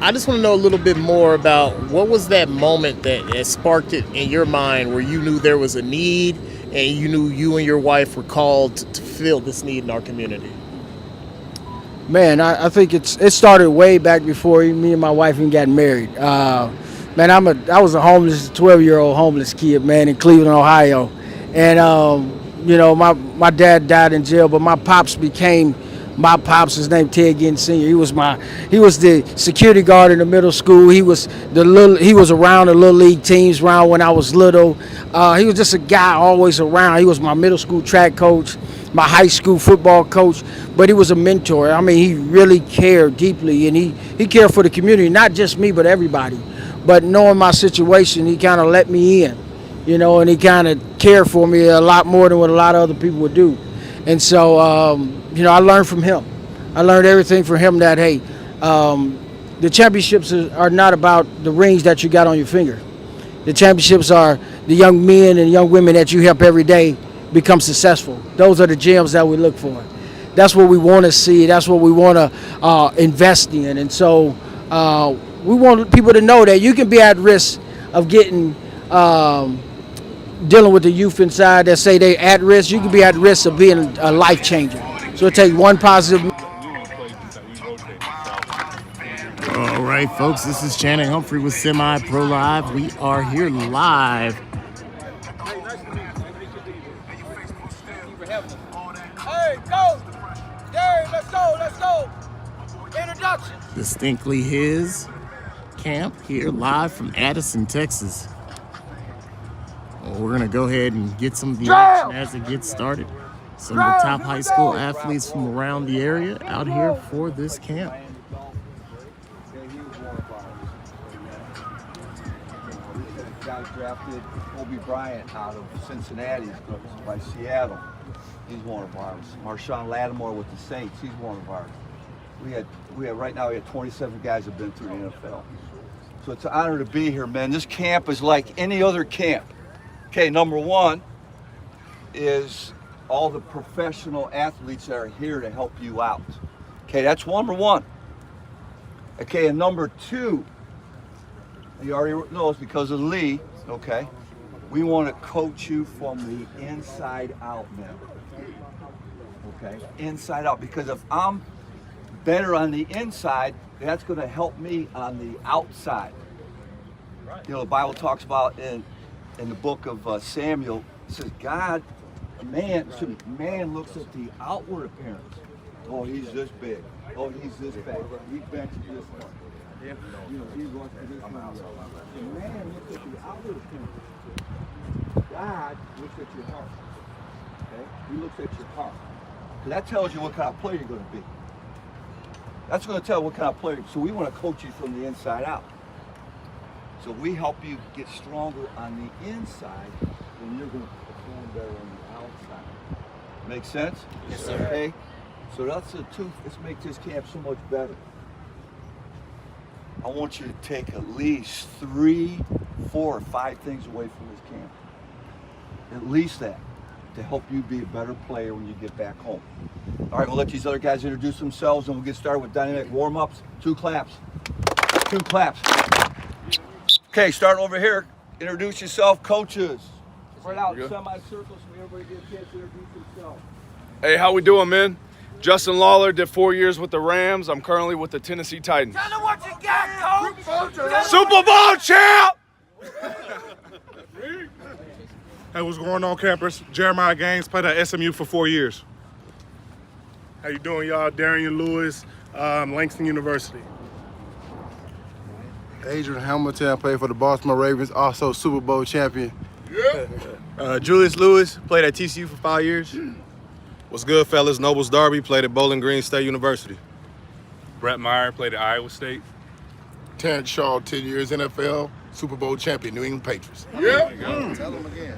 I just want to know a little bit more about what was that moment that sparked it in your mind where you knew there was a need and you knew you and your wife were called to fill this need in our community. Man, I think it started way back before me and my wife even got married. Man, I was a homeless 12-year-old homeless kid, man, in Cleveland, Ohio, and my dad died in jail, but my pops became my pops. His name Ted Ginn Sr. He was the security guard in the middle school. He was around the little league teams around when I was little. He was just a guy always around. He was my middle school track coach, my high school football coach, but he was a mentor. I mean, he really cared deeply, and he cared for the community, not just me, but everybody. But knowing my situation, he kind of let me in, and he kind of cared for me a lot more than what a lot of other people would do. And so, I learned from him. I learned everything from him that, hey, the championships are not about the rings that you got on your finger. The championships are the young men and young women that you help every day become successful. Those are the gems that we look for. That's what we want to see. That's what we want to invest in. And so we want people to know that you can be at risk of getting dealing with the youth inside that say they're at risk. You can be at risk of being a life changer. So it takes one positive. All right, folks, this is Channing Humphrey with Semi Pro Live. We are here live. Hey, go! Gary, let's go! Introduction. Distinctly His camp here live from Addison, Texas. Well, we're going to go ahead and get some of the action as it gets started. Some of the top high school athletes from around the area out here for this camp. Guy drafted Kobe Bryant out of Cincinnati by Seattle. He's one of ours. Marshawn Lattimore with the Saints. He's one of ours. We had right now we had 27 guys that have been through the NFL. So it's an honor to be here, man. This camp is like any other camp. Okay, number one is all the professional athletes that are here to help you out. Okay, that's number one. Okay, and number two, you already know it's because of Lee, okay? We want to coach you from the inside out, man. Okay, inside out, because if I'm better on the inside, that's going to help me on the outside. The Bible talks about in the book of Samuel, it says man looks at the outward appearance. Oh, he's this big. Oh, he's this fat. He benches this one. He runs to this one. The man looks at the outward appearance. God looks at your heart. Okay? He looks at your heart. So that tells you what kind of player you're going to be. That's going to tell what kind of player. So we want to coach you from the inside out. So we help you get stronger on the inside, and you're going to perform better on the outside. Make sense? Yes, sir. Okay? So that's the two. Let's make this camp so much better. I want you to take at least 3, 4, or 5 things away from this camp. At least that, to help you be a better player when you get back home. All right, we'll let these other guys introduce themselves, and we'll get started with dynamic warm-ups. 2 claps. 2 claps. Okay, starting over here. Introduce yourself, coaches. Spread out in semicircles so everybody gets a chance to introduce themselves. Hey, how we doing, man? Justin Lawler did 4 years with the Rams. I'm currently with the Tennessee Titans. Tell them what you got, coach. Super Bowl champ! Hey, what's going on, campers? Jeremiah Gaines, played at SMU for 4 years. How you doing, y'all? Darian Lewis, Langston University. Adrian Hamilton, played for the Baltimore Ravens, also Super Bowl champion. Julius Lewis, played at TCU for 5 years. What's good, fellas? Nobles Darby, played at Bowling Green State University. Brett Meyer played at Iowa State. Terrence Shaw, 10 years NFL, Super Bowl champion, New England Patriots.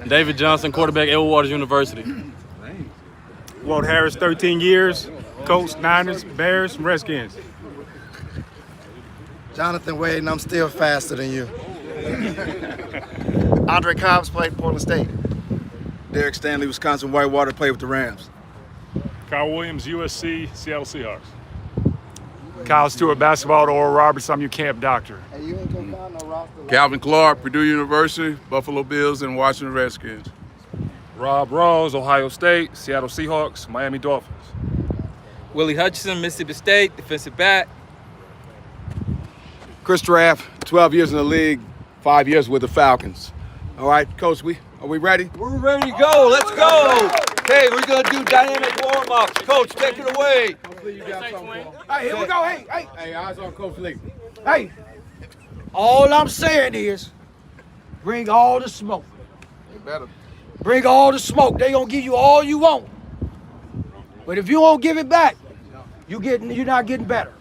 David Johnson, quarterback, Edward Waters University. Walt Harris, 13 years, coach Niners, Bears, Redskins. Jonathan Wade, and I'm still faster than you. Andre Cobbs played Portland State. Derek Stanley, Wisconsin Whitewater, played with the Rams. Kyle Williams, USC, Seattle Seahawks. College Stewart Basketball to Oral Roberts. I'm your camp doctor. Calvin Clark, Purdue University, Buffalo Bills, and Washington Redskins. Rob Rose, Ohio State, Seattle Seahawks, Miami Dolphins. Willie Hutchinson, Mississippi State, defensive back. Chris Draft, 12 years in the league, 5 years with the Falcons. All right, Coach, are we ready? We're ready to go. Let's go. Okay, we're going to do dynamic warm-ups. Coach, take it away. Hey, here we go. Hey, eyes on Coach Lee. hey. All I'm saying is, bring all the smoke. Better. Bring all the smoke. They gonna give you all you want. But if you don't give it back, you're not getting better.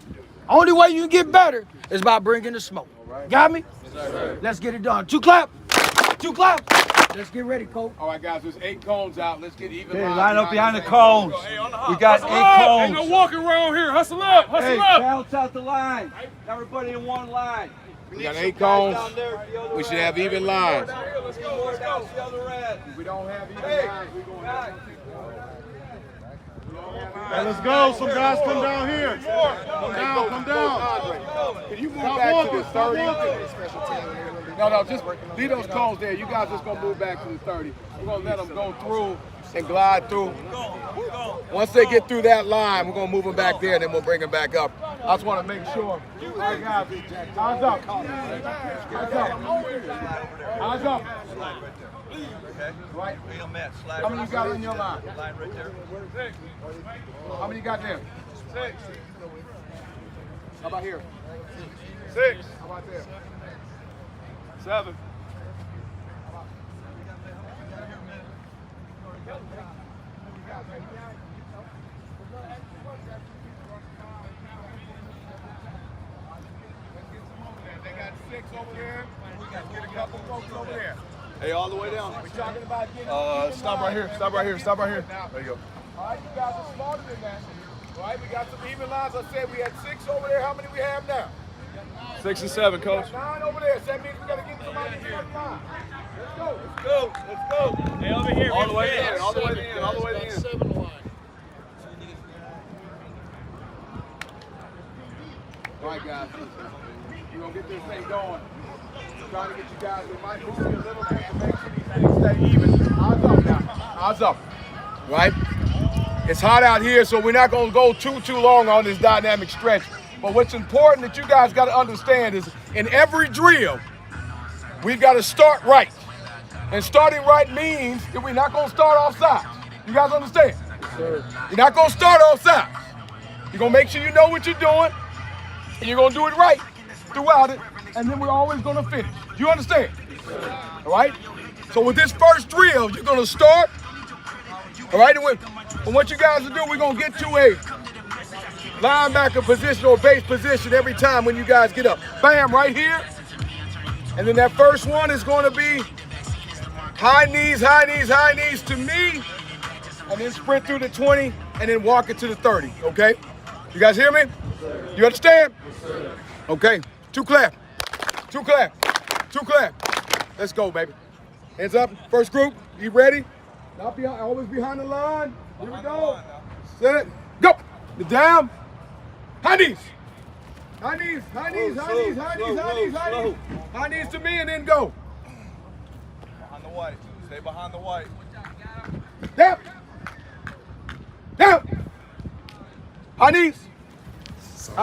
Only way you get better is by bringing the smoke. Got me? Let's get it done. Two clap. Let's get ready, Coach. All right, guys, there's 8 cones out. Let's get even. Okay, line up behind the cones. We got 8 cones. Ain't no walking around here. Hustle up. Hey, bounce out the line. Everybody in one line. We got 8 cones. We should have even lines. Let's go. If we don't have even lines, we're going to have to. Hey, let's go. Some guys come down here. Come down. Can you move back to the 30? No, just leave those cones there. You guys just going to move back to the 30. We're going to let them go through and glide through. Once they get through that line, we're going to move them back there, and then we'll bring them back up. I just want to make sure. All right, guys. Eyes up. Eyes up. Right. How many you got in your line? How many you got there? 6. How about here? 6. How about there? 7. They got 6 over there. We got to get a couple folks over there. Hey, all the way down. We're talking about getting. Stop right here. There you go. All right, you guys are smarter than that. All right, we got some even lines. I said we had 6 over there. How many we have now? 6 and 7, Coach. 9 over there. So that means we got to get somebody in the line. Let's go. Hey, over here. All the way in. All the way in. All the way in. 7 line. All right, guys. We're going to get this thing going. Trying to get you guys, we might move you a little bit to make sure these things stay even. Eyes up now. Eyes up. Right? It's hot out here, so we're not going to go too long on this dynamic stretch. But what's important that you guys got to understand is in every drill, we've got to start right. And starting right means that we're not going to start off sides. You guys understand? You're not going to start off sides. You're going to make sure you know what you're doing, and you're going to do it right throughout it. And then we're always going to finish. You understand? All right? So with this first drill, you're going to start. All right? And what you guys will do, we're going to get to a linebacker position or base position every time when you guys get up. Bam, right here. And then that first one is going to be high knees to me. And then sprint through the 20 and then walk it to the 30. Okay? You guys hear me? You understand? Okay. 2 clap. Let's go, baby. Hands up. First group. You ready? Not behind, always behind the line. Here we go. Set. Go. Down. High knees. High knees to me and then go. Behind the white. Stay behind the white. Down. High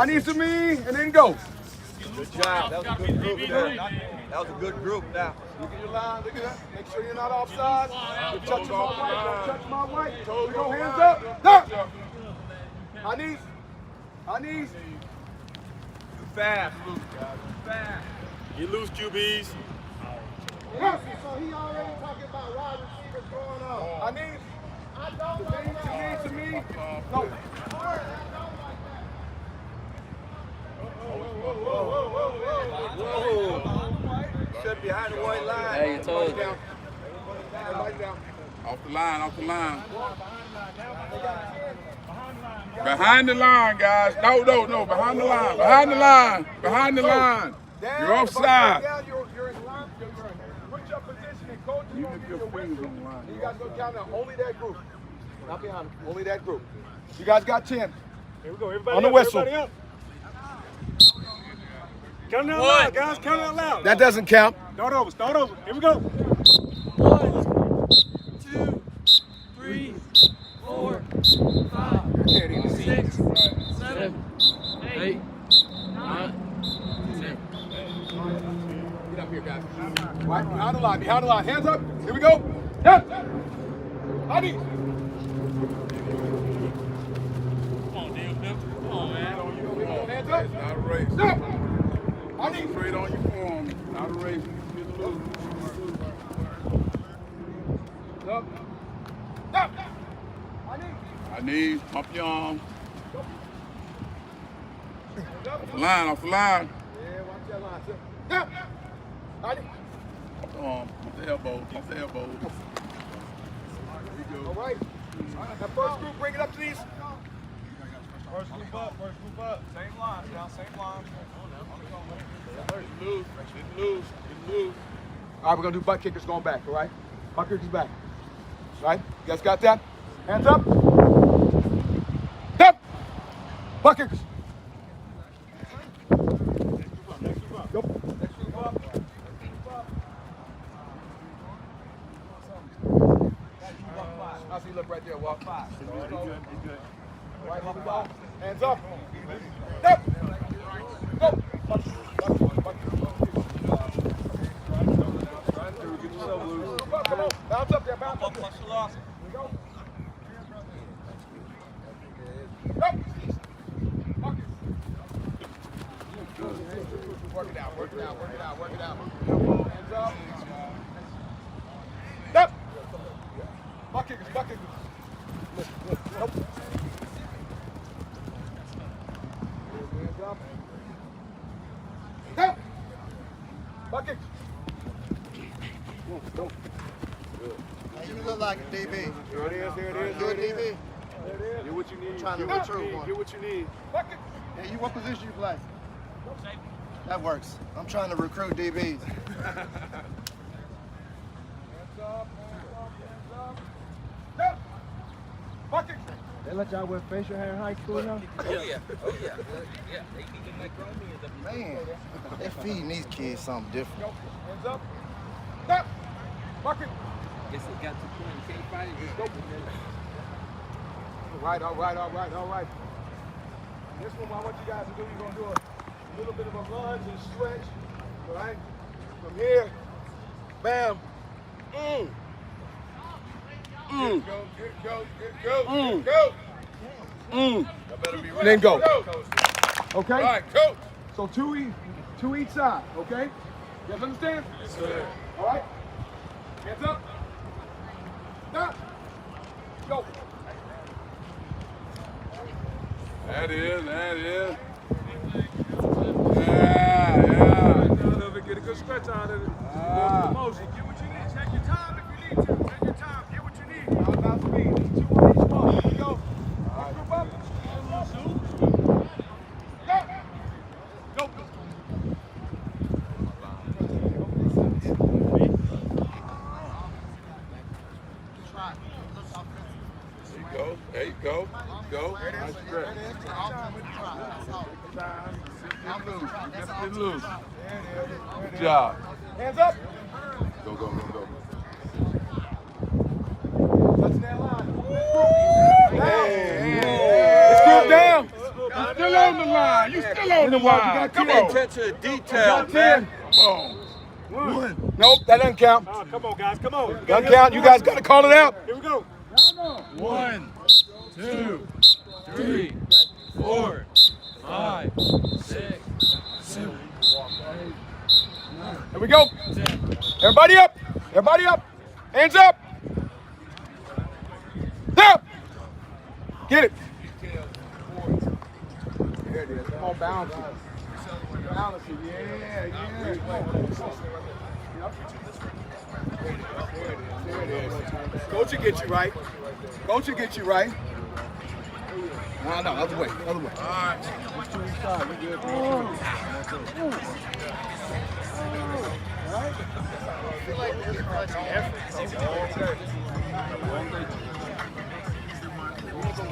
knees to me and then go. Good job. That was a good group there. That was a good group now. Look at your line. Look at that. Make sure you're not offside. You're touching my white. Don't touch my white. We go hands up. Down. High knees. Too fast, Luke. Too fast. Get loose, QBs. So he already talking about wide receivers going on. High knees. To me. No. Whoa. Sit behind the white line. Hey, you told. Off the line. Behind the line, guys. No. Behind the line. You're offside. You're in line. Put your position and coach is going to give you a whistle. You guys go down there. Only that group. Not behind them. Only that group. You guys got 10. Here we go. Everybody On the up, whistle. everybody up. Count it out loud, guys. Count it out loud. That doesn't count. Start over. Start over. Here we go. 1, 2, 3, 4, 5, 6, 7, 8, 9, 10. Get up here, guys. Right, behind the line, behind the line. Hands up. Here we go. Down. Hadi. Come on, damn, come on, man. Hands up. It's not a race. Stop. Hadi. Straight on your form. Not a race. You get to lose. Stop. Stop. Hadi. I need pump your arm. Off the line, off the line. Yeah, watch that line. Stop. Hadi. Pump the elbow, pump the elbow. All right. Now first group, bring it up to these. First group up. Same line, now, same line. Get loose, get loose, get loose. All right, we're gonna do butt kickers going back, all right? Butt kickers back. All right, you guys got that? Hands up. Up. Butt kickers. Go. I see you look right there, Walk. He's good. All right, here we go. Hands up. Up. Go. Come on. Bounce up there. Bounce up there. Here we go. Up. Work it out. Work it out. Work it out. Work it out. Hands up. Up. Butt kickers. Butt kickers. Nope. Hands up. Up. Butt kickers. Go. You look like a DB. There it is, there it is. You a There it is. DB? There it is. Get what you need. Trying to Get what you recruit need. one. Get what you need. Bucket. Hey, you what position you play? That works. I'm trying to recruit DBs. Hands up. Up. Bucket. They let y'all wear facial hair in high school now? Man, they're feeding these kids something different. Go. Hands up. Up. Bucket. Guess it got to the point you can't fight it. Go. All right. This one, I want you guys to do, you're going to do a little bit of a lunge and stretch. All right? From here. Bam. And then go. Okay? All right, coach. So two each side, okay? You guys understand? Yes, sir. All right? Hands up. Stop. Go. That is. Get a good stretch out of it. Go motion. Get what you need. Take your time if you need to. Take your time. Get what you need. All about speed. 2 on each one. Here we go. Group up. Go. There you go. Nice stretch. Get loose. Good job. Hands up. Go. Touching that line. Let's group down. You still on the line. You still on the line. Come on. Attention to detail, Got 10. Come on. One. Nope, that doesn't count. Come on, guys. Come on. Doesn't count. You guys got to call it out. Here we go. 1, 2, 3, 4, 5, 6, 7, 8, Here we go. 10. Everybody up. Everybody up. Hands up. Up. Get it. There it is. Come on, balance it. Balance it. Yeah. There it is. Coach will get you right. Coach will get you right. No, other way. All right.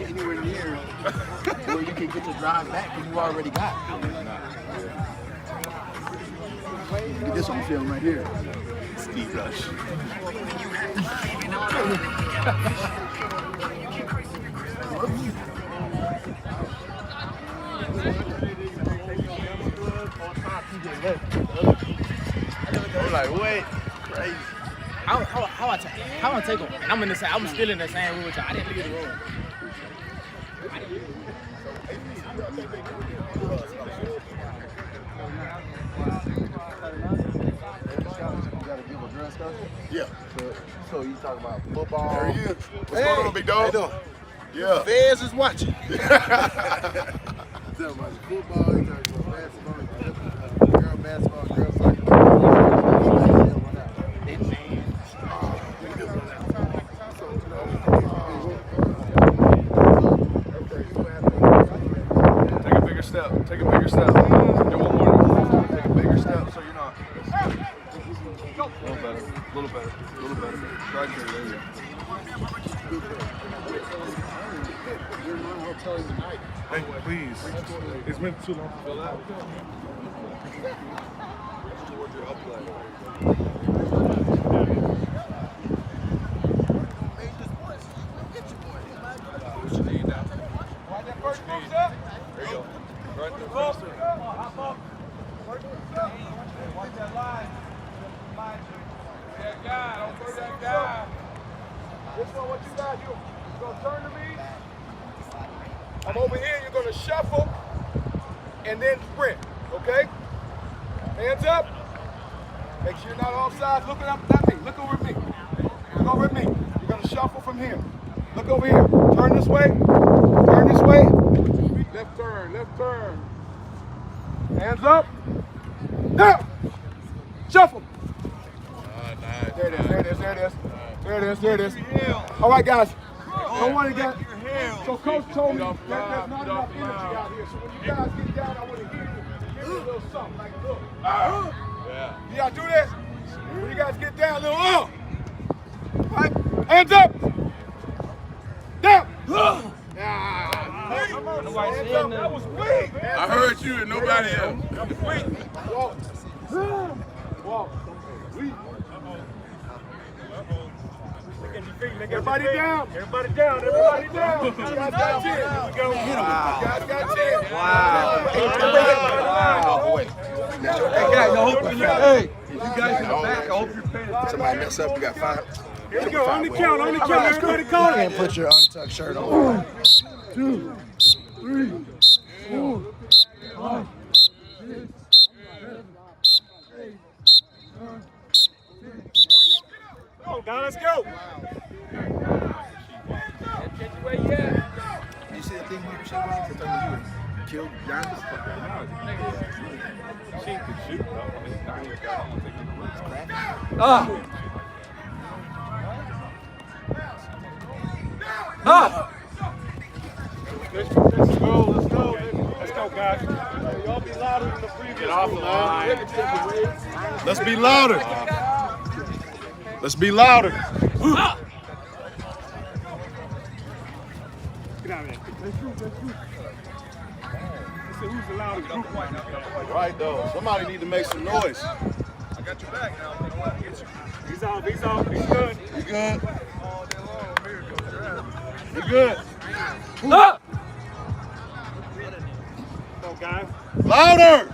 get anywhere near where you can get to drive back because you already got it. Look at this on film right here. Speed rush. I'm like, wait, crazy. How I take them? And I'm still in the same room with y'all. I didn't leave the room. Yeah. So you talking about football? There he is. What's going on, big dog? How you doing? Yeah. Feds is watching. Talking about football, you talking about basketball, girl basketball, girl soccer. Take a bigger step. Take a bigger step. Do one more. Take a bigger step so you're not. A little better. A little better. A little better. Right there. There you go. Hey, please. It's been too long to fill out. There you go. Right there. Watch that line. That guy. Don't throw that guy. This one, what you got? You're going to turn to me. I'm over here. You're going to shuffle and then sprint. Okay? Hands up. Make sure you're not offside. Looking up at me. Look over at me. Look over at me. You're going to shuffle from here. Look over here. Turn this way. Turn this way. Left turn. Left turn. Hands up. Now. Shuffle. There it is. There it is. There it is. There it is. There it is. All right, guys. Don't want to get. So coach told me that there's not enough energy out here. So when you guys get down, I want to hear you give me a little something like look. Yeah. Do y'all do this? When you guys get down, a little All right. Hands up. Down. Hands up. That was weak. I heard you and nobody else. That was weak. Walk. Walk. Weak. Everybody down. Everybody down. Everybody down. You guys got 10. Here we go. You guys got 10. Wow. Hey, guys, I hope you guys in the back, I hope you're paying attention. Somebody mess up, you got 5. Here we go. On the count. On the count. Everybody call it. And put your untucked shirt on. 1, 2, 3, 4, 5, 6, 7, 8, 9, 10. Come on, guys. Let's go. You see the thing we were showing? They told me you killed Giannis. She could shoot. Let's go. Let's go. Let's go, guys. Y'all be louder than the previous. Get off the line. Let's be louder. Let's be louder. Get out of there. Let's shoot. Let's shoot. Let's see who's the loudest group right now. Right, though. Somebody need to make some noise. I got your back now. I'm going to get you. He's off. He's off. He's good. You good? All day long. Here goes the rap. You good? Come on, guys. Louder!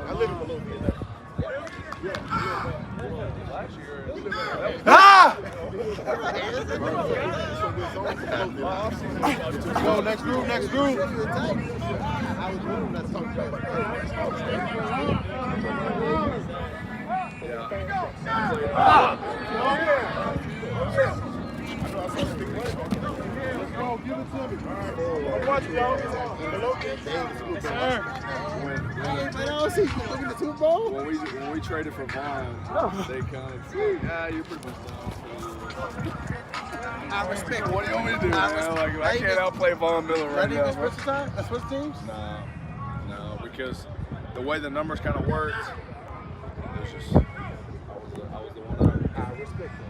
I live in Bologna. Ah! Go, next group, next group. Give it to me. Watch it, y'all. When we traded for Vaughn, they kind of said, yeah, you're pretty much done. I respect. What do you want me to do, man? Like, I can't outplay Von Miller right now. Switch teams? No, we because the way the numbers kind of worked, it was just. I was the one. I respect it.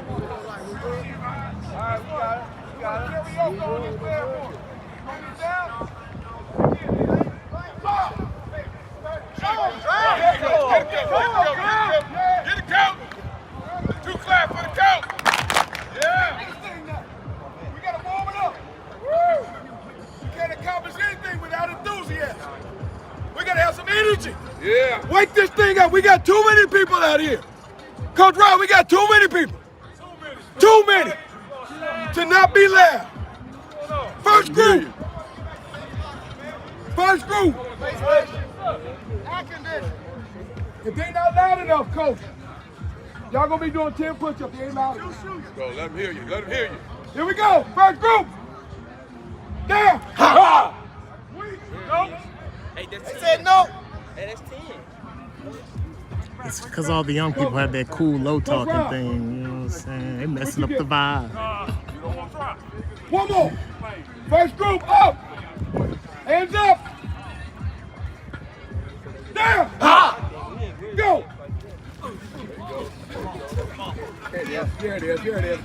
All right, we got it. We got it. Karaoke on this bad boy. Bring it down. Get the count. 2 clap for the count. Yeah. We got to warm it up. You can't accomplish anything without enthusiasm. We got to have some energy. Yeah. Wake this thing up. We got too many people out here. Coach Rod, we got too many people. Too many. To not be loud. First group. First group. If they not loud enough, coach, y'all gonna be doing 10 push-ups. They ain't loud enough. Go, let them hear you. Let them hear you. Here we go. First group. Down. Ha! No. Hey, they said no. Hey, that's 10. It's because all the young people have that cool low talking thing, you know what I'm saying? They messing up the vibe. One more. First group up. Hands up. Down. Ha! Go. Here it is. Here it is.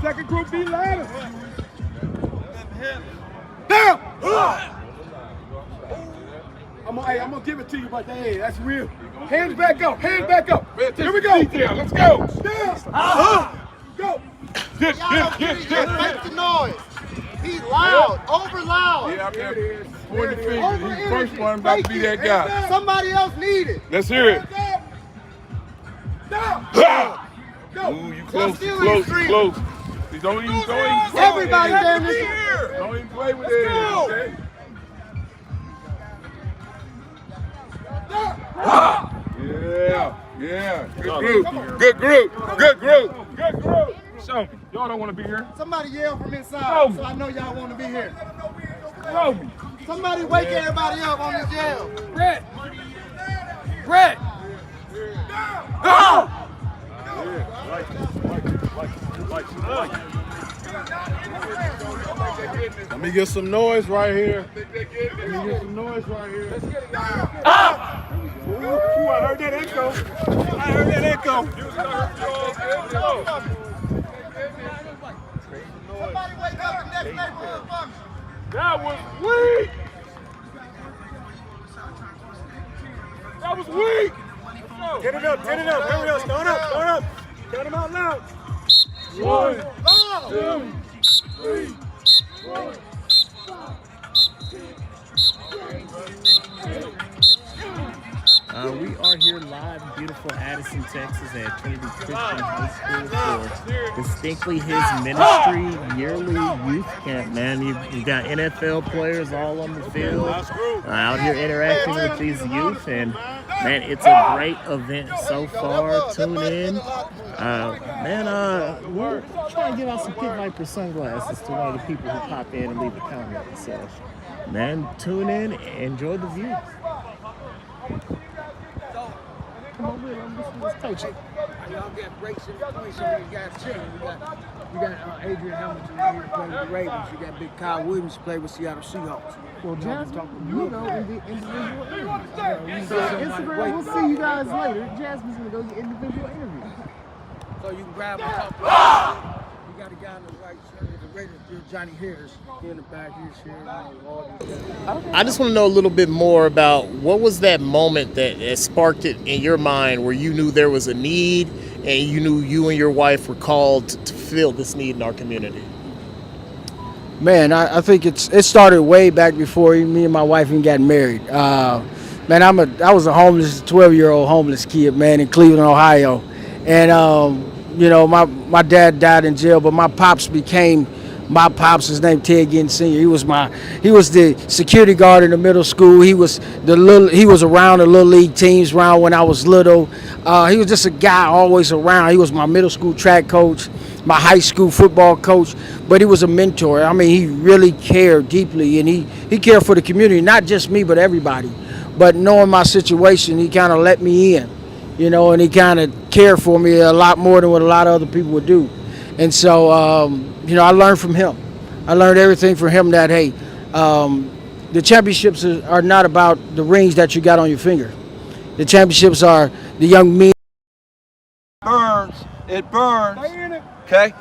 Second group be louder. Down. I'm gonna give it to you, but hey, that's real. Hands back up. Hands back up. Here we go. Let's go. Down. Go. Make the noise. Be loud, over loud. Yeah, I'm here. 40 fingers. He's the first one about to be that guy. Somebody else need it. Let's hear it. Down. Go. Ooh, you close. Close. Don't even play. Everybody down this. Don't even play with it. Okay? Yeah. Good group. So, y'all don't want to be here. Somebody yell from inside, so I know y'all want to be here. Somebody wake everybody up on this yell. Brett. Let me get some noise right here. Ooh, I heard that echo. Somebody wake up the next neighborhood function. That was weak. Get it up. Hurry up. Start up. Count them out loud. 1, 2, 3, 4. We are here live in beautiful Addison, Texas at Trinity Christian High School for Distinctly His Ministry yearly youth camp, man. You've got NFL players all on the field out here interacting with these youth, and man, it's a great event so far. Tune in. We're trying to give out some Pit Viper sunglasses to one of the people who pop in and leave a comment. So, man, tune in, enjoy the view. Come over here, let's coach it. Y'all got breaks in between, so you got chilling. You got Adrian Hamilton right here playing with the Ravens. You got Big Kyle Williams play with Seattle Seahawks. Well, Jasmine, you go in the individual interview. So Instagram, we'll see you guys later. Jasmine's gonna go get individual interviews. So you can grab and talk to you got a guy on the right side of the Raiders, Johnny Harris. He in the back, he's here. I just want to know a little bit more about what was that moment that sparked it in your mind where you knew there was a need and you knew you and your wife were called to fill this need in our community? Man, I think it started way back before me and my wife even got married. Man, I was a 12-year-old homeless kid, man, in Cleveland, Ohio. And, my dad died in jail, but my pops became my pops. His name Ted Ginn Sr. He was the security guard in the middle school. He was around the little league teams around when I was little. He was just a guy always around. He was my middle school track coach, my high school football coach, but he was a mentor. I mean, he really cared deeply, and he cared for the community, not just me, but everybody. But knowing my situation, he kind of let me in, and he kind of cared for me a lot more than what a lot of other people would do. And so, I learned from him. I learned everything from him that, hey, the championships are not about the rings that you got on your finger. The championships are the young men. It burns. Okay?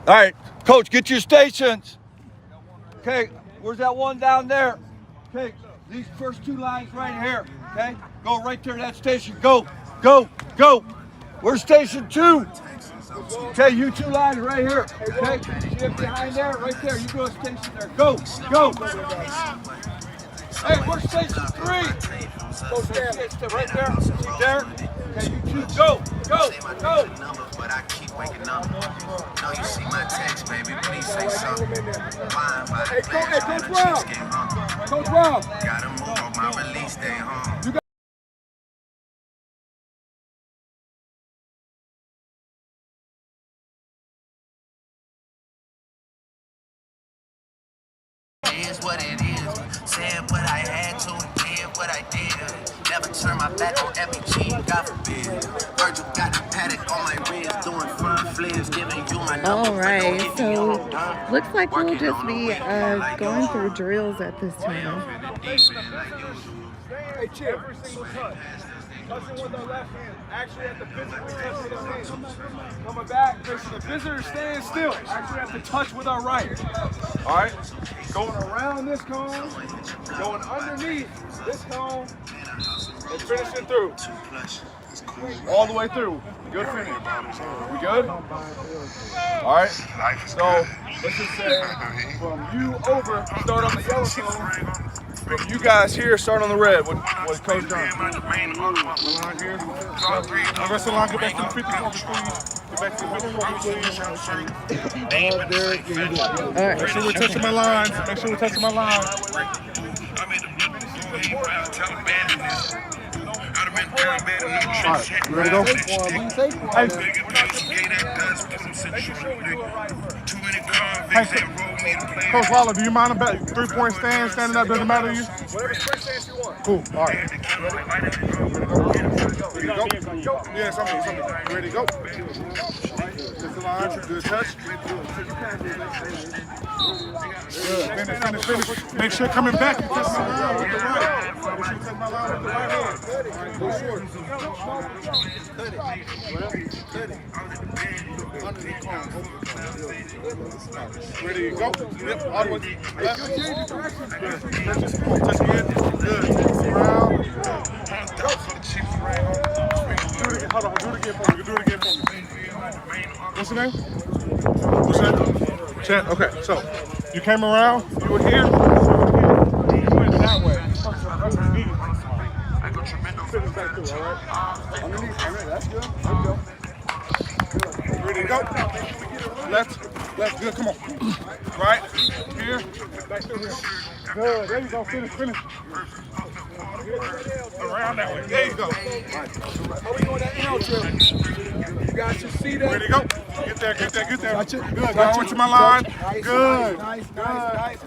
All right, Coach, get your stations. Okay, where's that one down there? Okay, these first 2 lines right here. Okay, go right there to that station. Go, go, go. Where's station 2? Okay, you 2 lines right here. Okay, see it behind there, right there. You go to station there. Go, go. Hey, where's station 3? Go stand right there. See there? Okay, you 2, go, go, go. But I keep waking up. No, you see my text, baby. Please say something. Hey, Coach Rob. Coach Rob. Gotta move on my release day home. It is what it is. Said what I had to and did what I did. Never turn my back on FBG, God forbid. Virgil got a paddock on my wrist, doing front flips, giving you my number. All right, so looks like we'll just be going through drills at this time. Hey, Chip. Every single touch. Touching with our left hand. Actually at the visitor, we touch with our hand. Coming back, facing the visitor, staying still. Actually have to touch with our right. All right? Going around this cone, going underneath this cone, and finishing through. All the way through. Good finish. We good? All right. So let's just say from you over, start on the yellow cone. From you guys here, start on the red. What Coach done? Line here. The rest of the line, get back to the 54, please. Get back to the 54, please. All right. Make sure we're touching my lines. Make sure we're touching my lines. Alright, you ready to go? Hey, Coach Waller, do you mind about 3-point stand, standing up, doesn't matter to you? Whatever stance you want. Cool, alright. Ready to go? Yeah, something. You ready to go? Just the line, good touch. Good, finish. Make sure coming back, you touch my line with the right. Make sure you touch my line with the right hand. Go short. Ready to go? Yep, all the way. Touch again. Good. Around. Hold on, do it again for me. What's your name? What's your name? Chad. Okay, so you came around, you were here, you went that way. Finish back through, all right? Underneath, all right, that's good. Ready to go? Left, good, come on. Right, here, back through here. Good, there you go, finish. Around that way, there you go. How we going that L trip? You guys should see that. Ready to go? Get there. Touch it. Good, go into my line. Good. Nice. Tight.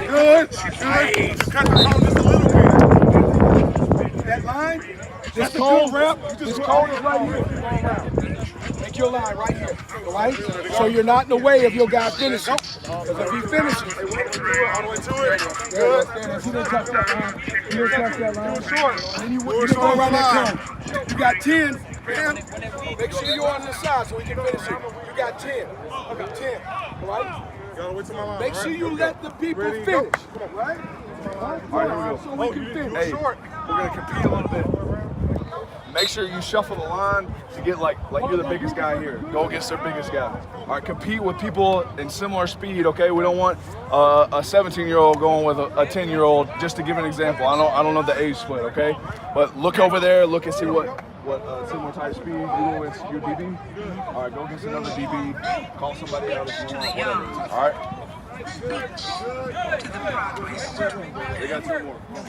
Good. Just cut the cone just a little bit. That line, This cone rep, this cone is right here. Make your line right here, all right? So you're not in the way of your guy finishing. Because if he finishes, all the way to it. good. He didn't touch that line. He didn't touch that line. Short. And you go around that cone. You got 10. Make sure you're on the side so we can finish it. You got 10. I got 10. All right? Gotta wait till my line. Make sure you let the people finish. Right? All right, so we can finish. Hey, we're gonna compete a little bit. Make sure you shuffle the line to get like you're the biggest guy here. Go against their biggest guy. All right, compete with people in similar speed. Okay, we don't want a 17-year-old going with a 10-year-old. Just to give an example, I don't know the age split. Okay, but look over there, look and see what similar type of speed you do with your DB. All right, go against another DB. Call somebody out if you want. Whatever. All right. We got 2 more. We've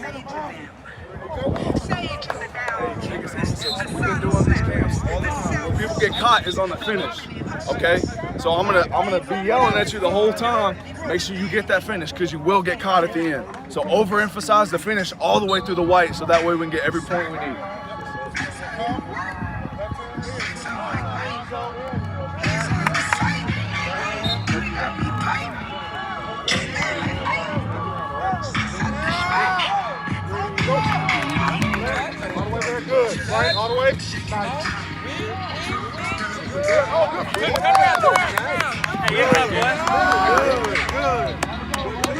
been doing these camps all the time. When people get caught is on the finish. Okay? So I'm gonna be yelling at you the whole time. Make sure you get that finish because you will get caught at the end. So overemphasize the finish all the way through the white so that way we can get every point we need. Wait.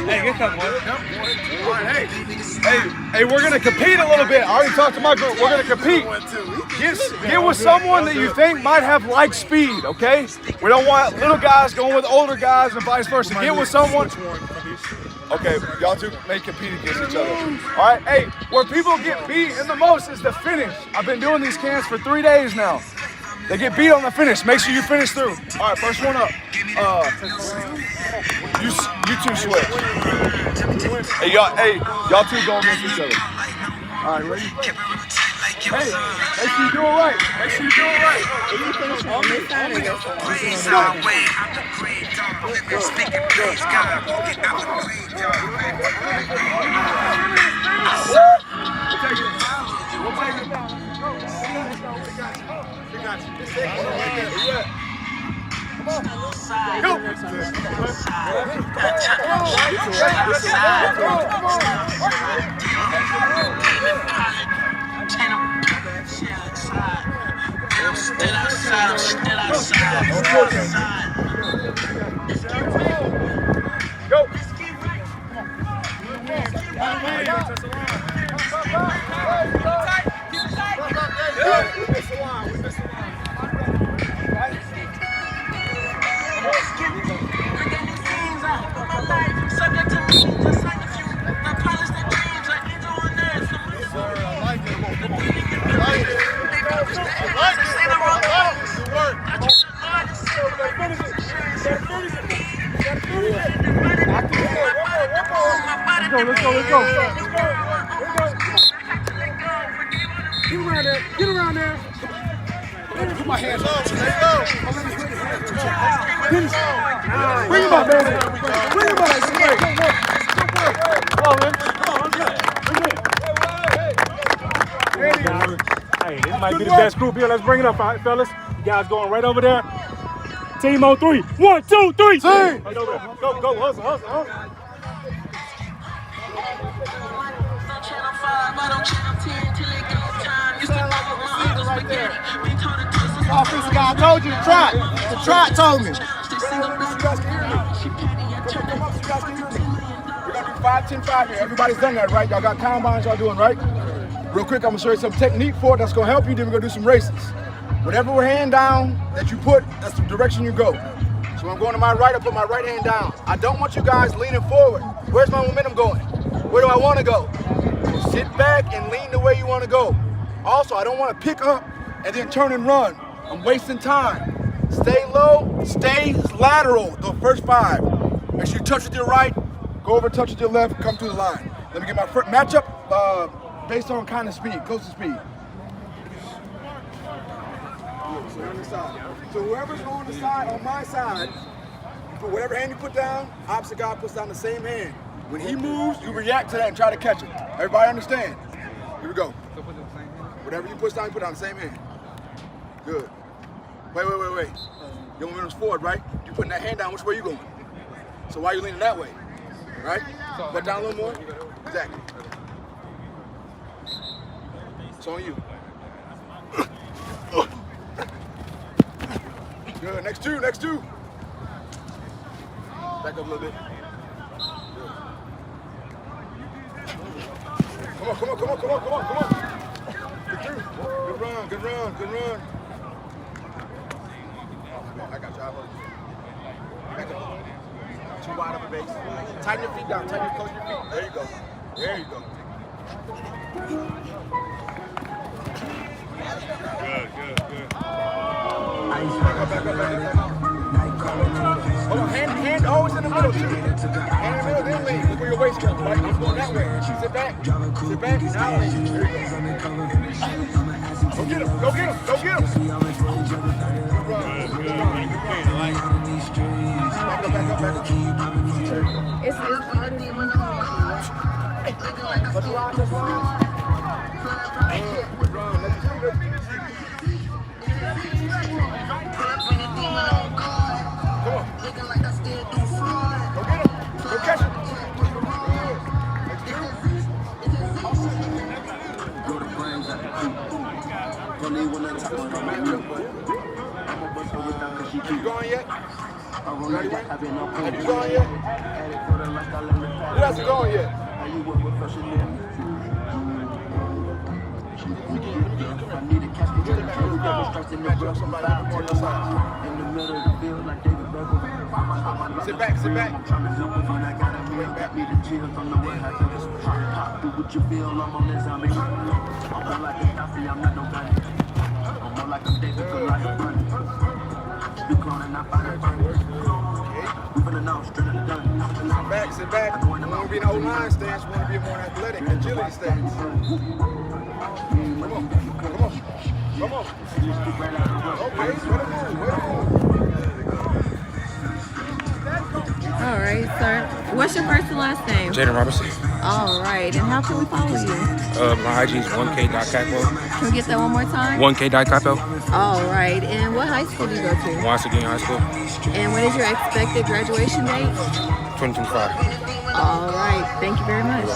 Hey, good cut, boy. All right, hey, we're gonna compete a little bit. I already talked to my group. We're gonna compete. Get with someone that you think might have like speed, okay? We don't want little guys going with older guys and vice versa. Get with someone. Okay, y'all two may compete against each other. All right, hey, where people get beat in the most is the finish. I've been doing these cans for 3 days now. They get beat on the finish. Make sure you finish through. All right, first one up. You two switch. Hey, y'all two go against each other. All right, ready? Hey, make sure you do it right. Make sure you do it right. Are you finishing on this side or this side? Go. Let's go. Get around there. Put my hands up. Bring him up, baby. Bring him up. Come on, man. Hey, this might be the best group here. Let's bring it up, fellas. You guys going right over there. Team on 3. 1, 2, 3. Right over there. Go. Hustle. Offensive guy, I told you to try. The trot told me. We're gonna do 5, 10, 5 here. Everybody's done that, right? Y'all got combines y'all doing, right? Real quick, I'm gonna show you some technique for it that's gonna help you. Then we're gonna do some races. Whatever hand down that you put, that's the direction you go. So when I'm going to my right, I put my right hand down. I don't want you guys leaning forward. Where's my momentum going? Where do I want to go? So sit back and lean the way you want to go. Also, I don't want to pick up and then turn and run. I'm wasting time. Stay low, stay lateral the first 5. Make sure you touch with your right, go over, touch with your left, come through the line. Let me get my first matchup based on kind of speed, close to speed. So on the side. So whoever's on the side, on my side, you put whatever hand you put down, opposite guy puts down the same hand. When he moves, you react to that and try to catch him. Everybody understand? Here we go. Whatever you push down, you put down the same hand. Good. Wait. Your momentum's forward, right? You putting that hand down, which way you going? So why are you leaning that way? Right? Put down a little more. Exactly. It's on you. Good. Next two. Back up a little bit. Come on. Get through. Good run. I got you. Back up. Too wide of a base. Tighten your feet down. Close your feet. There you go. Good. Back up. Hold on, hand always in the middle, too. Hand in the middle, then lean. Look where your waist goes, right? I'm going that way. Sit back, now lean. There you go. Go get him. Back up. It's Let's run. Have you gone yet? Ready? Have you gone yet? Who hasn't gone yet? Sit back, sit back. Sit back. You want to be in the O-line stance, you want to be more athletic, agility stance. Come on. Okay, All right, sir. What's your first and last name? Jaden Robinson. All right, and how can we follow you? My IG is 1k.capo. Can we get that one more time? 1k.capo. All right, and what high school do you go to? Once again, high school. And when is your expected graduation date? 2025. All right, thank you very much.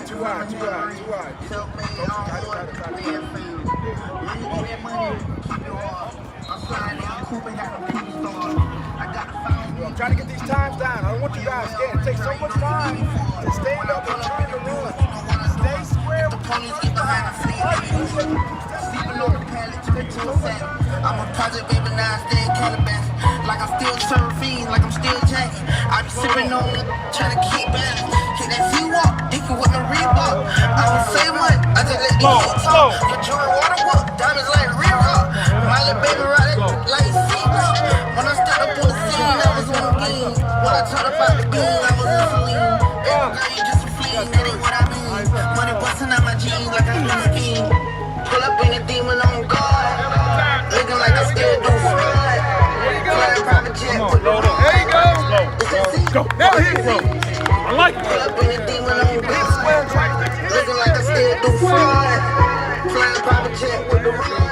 Too wide. I'm trying to get these times down. I don't want you guys scared. It takes so much time to stand up and try to run. Stay square. I'm a project baby, now I stay in Calabash. Like I'm still surfing, like I'm still Jack. I be sipping on it, trying to keep balance. Hit that Z-Walk, dinking with my Reebok. I don't say much, I just let the heat talk. Your jewelry water whoop, diamonds like Reebok. My little baby ride it like Seatbelt. When I stepped up on the scene, I was on the game. When I talked about the beam, I was in saline. Girl, you just a fleeing, that ain't what I mean. Money busting out my jeans like I been skiing. Pull up in a demon on guard. Looking like I still do fraud. Flying private jet with the road. There you go. Now hit it, bro. I like it. Pull up in a demon on guard. Looking like I still do fraud. Flying private jet with the road.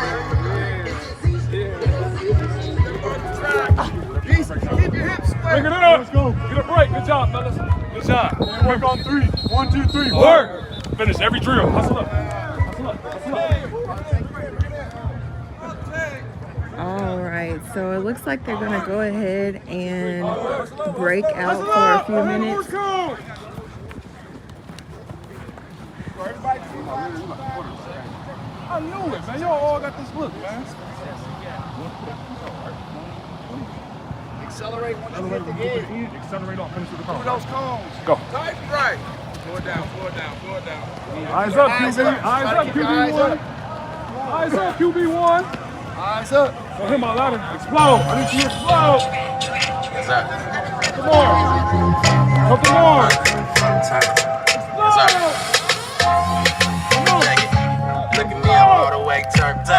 Keep your hips square. Bring it up. Let's go. Get a break. Good job, fellas. Good job. Work on 3. 1, 2, 3. Work. Finish every drill. Hustle up. All right, so it looks like they're gonna go ahead and break out for a few minutes. I knew it, man. Y'all all got this look, man. Accelerate once you hit the edge. Accelerate on. Finish with the cone. Through those cones. Go. Tight and right. Floor down. Eyes up, QB. Eyes up, QB1. Eyes up, QB1. Eyes up. Don't hit my ladder. Explode. I need you to explode. Come on. Couple more. Explode. Look at me, I'm all the way turned up. I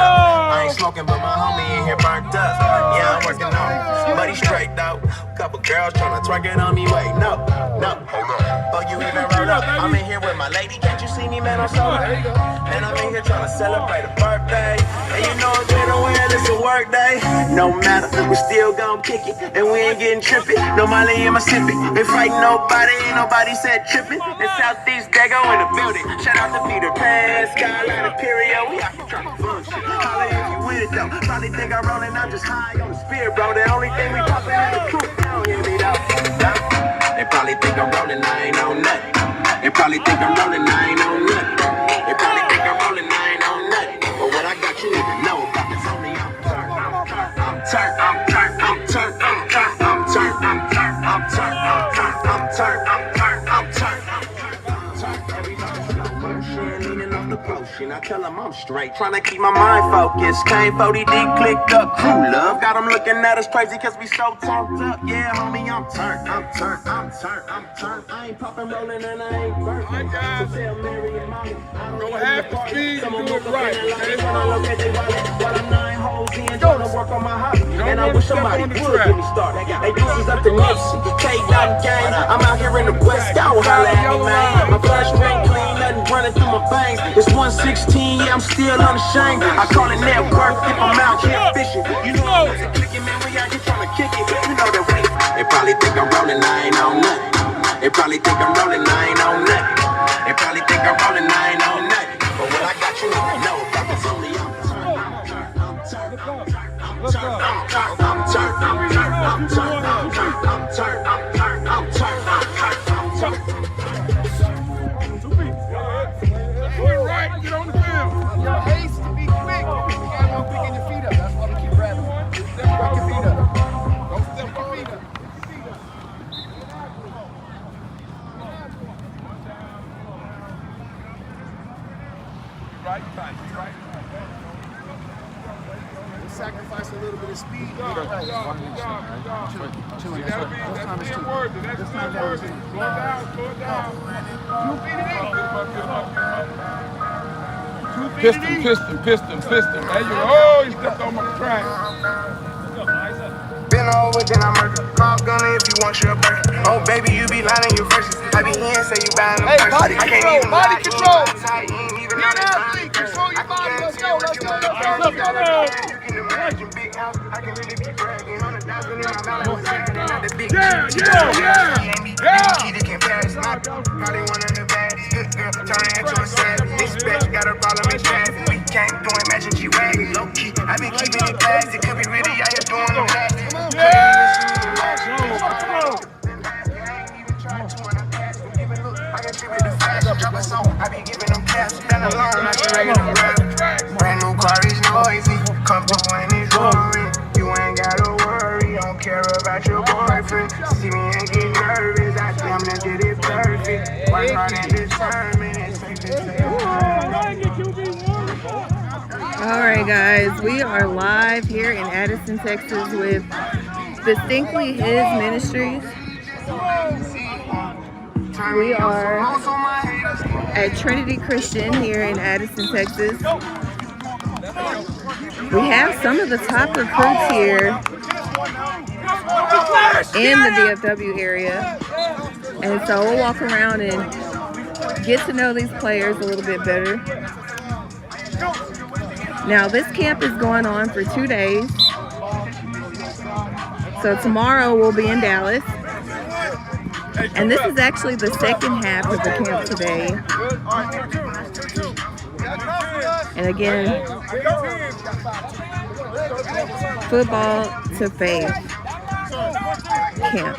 ain't smoking, but my homie in here burnt up. Yeah, I'm working on buddy straight though. Couple girls tryna twerk it on me. Wait, no, hold up. Oh, you even wrote up. I'm in here with my lady. Can't you see me, man? I'm so hurt. And I'm in here tryna celebrate a birthday. And you know it's been a while, it's a work day. No matter, we still gon' kick it. And we ain't getting trippy. No Molly in my sippy. Ain't fighting nobody, ain't nobody said tripping. In Southeast Dago in the building. Shout out to Peter Pan, Skyline Imperial. We out here tryna function. Holla if you with it though. Probably think I'm rolling, I'm just high on the spirit, bro. The only thing we poppin' is the truth. They don't hear me though. They probably think I'm rolling, I ain't on nothing. They probably think I'm rolling, I ain't on nothing. They probably think I'm rolling, I ain't on nothing. But what I got you need to know about is only I'm turned. I tell them I'm straight, tryna keep my mind focused. Came 40 deep, clicked up, crew love. Got them looking at us crazy cause we so turned up. Yeah, homie, I'm turned. I ain't poppin', rollin', and I ain't burnt. So tell Mary and Mommy, I don't Go half the speed and do it right, okay? While I'm 9 holes in, work on my hobby. And I wish somebody would get me started. Hey, this is up to Nipsey, K-Dot gang. I'm out here in the West, y'all holla at me, man. My flash ring clean, nothing running through my veins. It's 116, yeah, I'm still unashamed. I call it net worth if I'm out here fishing. You know it's a clicking, man, we out here trying to kick it. You know that we. They probably think I'm rolling, I ain't on nothing. They probably think I'm rolling, I ain't on nothing. They probably think I'm rolling, I ain't on nothing. But when I got you, no, that was only Right, get on the field. Your haste to be quick. You got no picking your feet up. That's why we keep grabbing. Pick your feet up. Don't step your feet up. Right, right. We sacrifice a little bit of speed. That'll be 10 words. That's 10 words. Slow it down. 2 feet it Piston. There you go. Oh, he stepped on my track. Been over, then I murder. Call Gunner if you want your burger. Oh, baby, you be lying in your verses. I be here and say you buying them Hey, body I can't control, even body lie. control. You're an athlete. Control your body. Let's go. You can imagine big house. I can really be bragging. 100,000 in my mouth. Yeah. Kid can pass my probably one of the baddest. Good girl, turning into a savage. This bitch got a problem in traffic. We can't do imagine G-Wagon. Low key, I be keeping it plastic. Could be really out here doing the plastic. I be giving them cash, stand alone, I can regular rap. Brand new car is noisy, come through when it's roaring. You ain't gotta worry, don't care about your boyfriend. See me and get nervous, I damn near did it perfect. Work hard and determined, it's safe to say. All right, guys, we are live here in Addison, Texas with Distinctly His Ministries. We are at Trinity Christian here in Addison, Texas. We have some of the top recruits here in the DFW area. And so we'll walk around and get to know these players a little bit better. Now, this camp is going on for 2 days. So tomorrow we'll be in Dallas. And this is actually the second half of the camp today. And again, football to faith camp.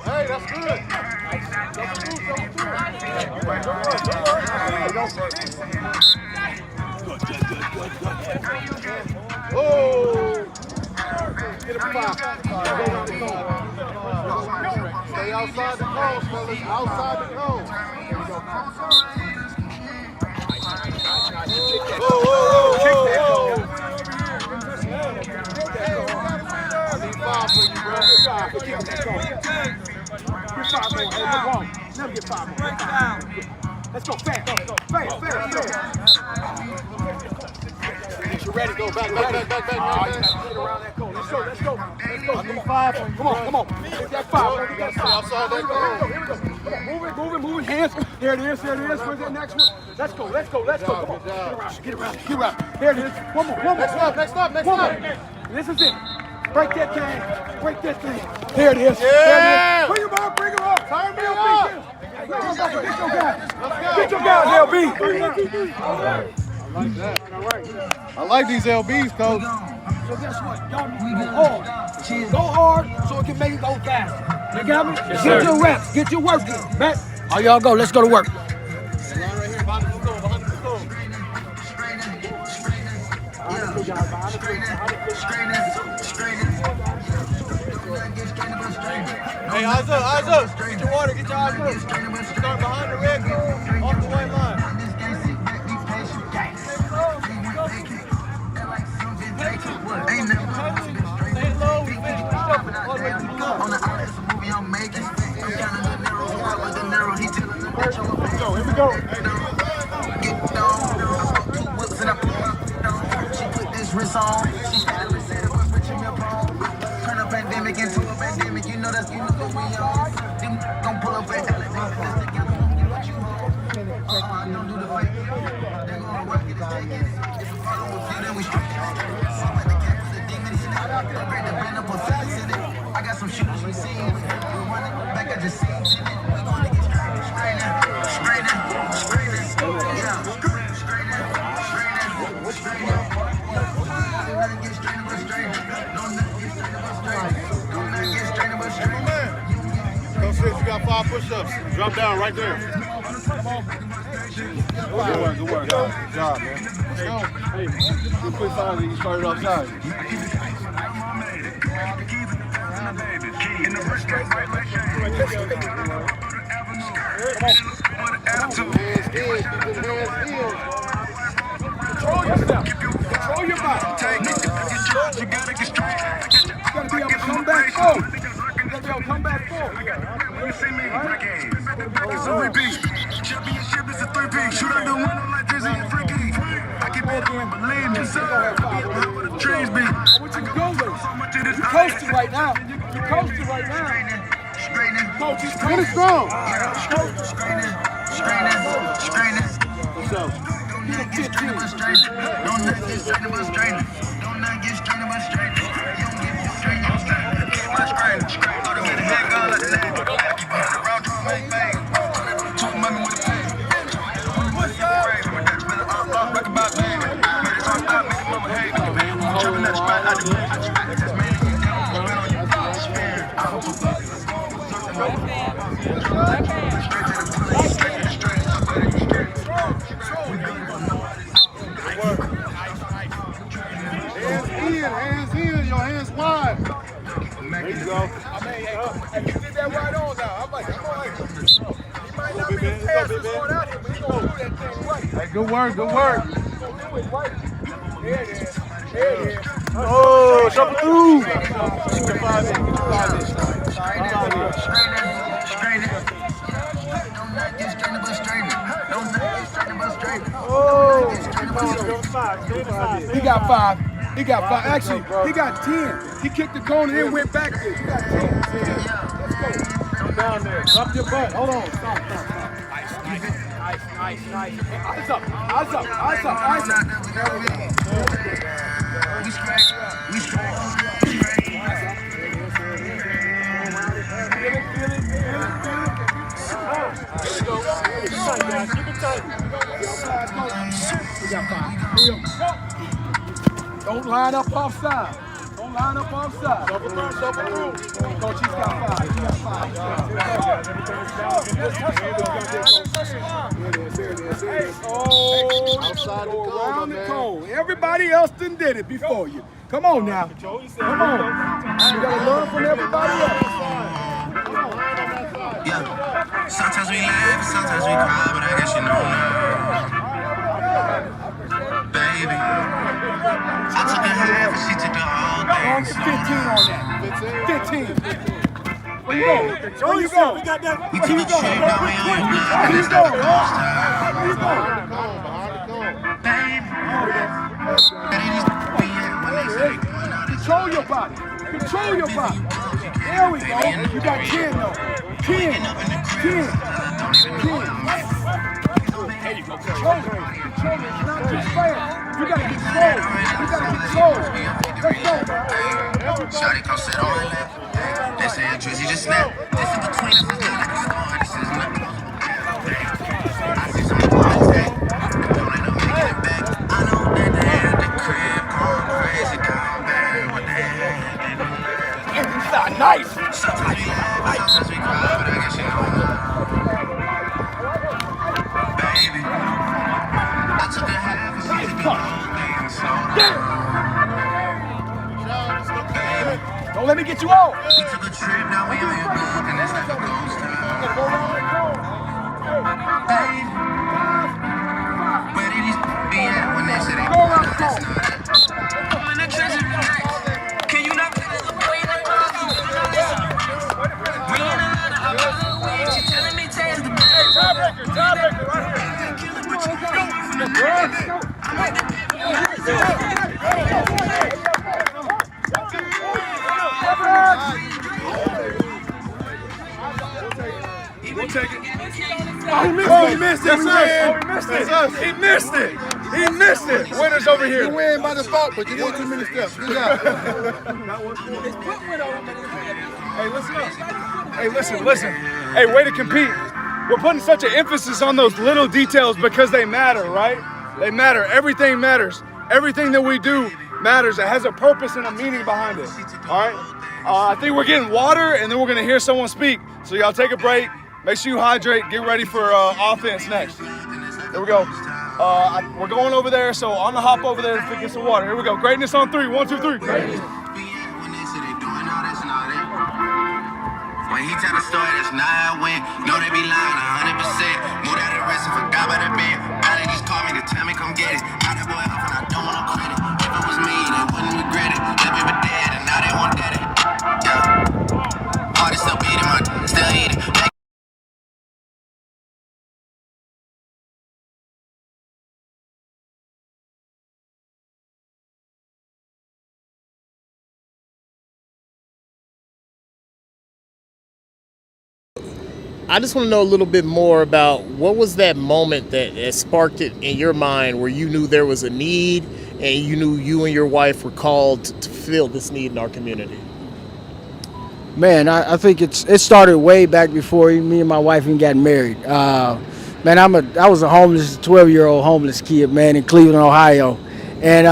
Hey, that's good. Oh! Get a 5. Stay outside the cones, fellas. Outside the cones. I need 5 for you, bro. Get 5 more. Hey, what's wrong? Never get 5 more. Let's go fast. Fast. You ready? Go back. Get around that cone. Let's go. I need 5 for you. Come on. Get that 5. You gotta stay outside that cone. Here we go. Move it. Hands. There it is. Where's that next one? Let's go. Come on. Get around. There it is. One more. Next up. This is it. Break that thing. There it is. Yeah. Bring him up. Turn me up. Get your guys, LB. I like these LBs, coach. So guess what? Y'all need to go hard so it can make it go faster. You got me? Yes, get your reps. Get your work in. Bet. All y'all go. Let's go to work. Hey, eyes up. Get your water. Get your eyes up. Start behind the red goal, off the white line. Here we go. She put this wrist on. She started to say the word for Jimmy Paul. Turn a pandemic into a pandemic. You know that's what we on. Them gon' pull up at Alabama. I don't do the fake. They gon' work it, take it. If you follow with you, then we straight. I got some shooters we see. We running back at the scenes. We gonna get straight now. Straight now. Straight now. Yeah. Straight now. Straight now. Don't let it get straight but straight. Don't let it get straight but straight. Don't let it get straight but straight. Coach says you got 5 push-ups. Drop down right there. Good work. Good job, man. Let's go. Hey, you put 5 and you started offside. Control yourself. Control your body. You gotta get straight. You gotta be able to come back forward. You gotta be able to come back forward. It's a repeat. Championship is a 3-peat. Shoot out the window like Drizzy and Freaky. I keep it in, believe me, sir. Where the trees be. I want you to go with it. You're coasting right now. You're coasting right now. Coach, he's Finish strong. What's up? Don't not get straight but straight. Don't not get straight but straight. Don't not get straight but straight. You don't get straight but straight. Get my straight. Go to the head, go like that. Keep it around to my face. Talk money with the pay. What's up? Rock about me. Made it talk about me. Mama hate me. Jumping that spot. I just made it. I hope Hands in, your hands wide. There you go. I mean, you did that right on now. I'm like, come on. He might not be the fastest one out here, but he's going to do that thing right. Hey, good work, good work. He's going to do it right. There it is. There it is. Oh, shuffle through. He got 5. He got 5. Actually, he got 10. He kicked the corner and went back there. He got 10. Let's go. Down there. Drop your butt. Hold on. Stop. Nice. Eyes up. Keep it tight. We got 5. Don't line up offside. Shuffle through. Coach, he's got 5. There it is. Oh, outside around the cone. Everybody else done did it before you. Come on now. Come on. You gotta learn from everybody else. Yeah. Sometimes we laugh, sometimes we cry, but I guess you know now. Baby, I took a half and she took the whole thing. 15 on that. 15. Where you go? We took a trip, now we on your block, and it's not the most time. Baby, Control your body. There we go. You got 10 though. 10. There you go. Control it. It's not just fair. You gotta control. Let's go. Shawty come sit on my lap. They say Drizzy just snap. This in between us is not like a score. This is not. I see some boys that don't let them make it back. I know that they at the crib going crazy down bad when they had it. Inside, nice. Sometimes we laugh, sometimes we cry, but I guess you know. Baby, I took a half and she took the whole thing and slowed down. Don't let me get you off. We took a trip, now we on your block, and it's like a ghost town. Baby, where did these be at when they said they go out? That's not it. I'm in the trenches tonight. Can you not pick up the boy in the car? We in a lot of she telling me taste the best. Tiebreaker, We'll take it. Oh, he missed it. He missed it. He missed it. Winners over here. You win by default, but you did too many steps. Good job. Hey, listen up. Hey, listen. Hey, way to compete. We're putting such an emphasis on those little details because they matter, right? They matter. Everything matters. Everything that we do matters. It has a purpose and a meaning behind it. All right? I think we're getting water, and then we're going to hear someone speak. So y'all take a break. Make sure you hydrate. Get ready for offense next. There we go. We're going over there, so I'm going to hop over there to get some water. Here we go. Greatness on 3. 1, 2, 3. Greatness. When he tell the story, that's not how I win. No, they be lying 100%. Moved out of the rest and forgot about the band. Now they just call me to tell me come get it. Now that boy off and I don't want no credit. If it was me, they wouldn't regret it. Left me with dead and now they want daddy. Yeah. All this still beating my, still eating. I just want to know a little bit more about what was that moment that sparked it in your mind where you knew there was a need and you knew you and your wife were called to fill this need in our community? Man, I think it started way back before me and my wife even got married. Man, I was a 12-year-old homeless kid, man, in Cleveland, Ohio. And,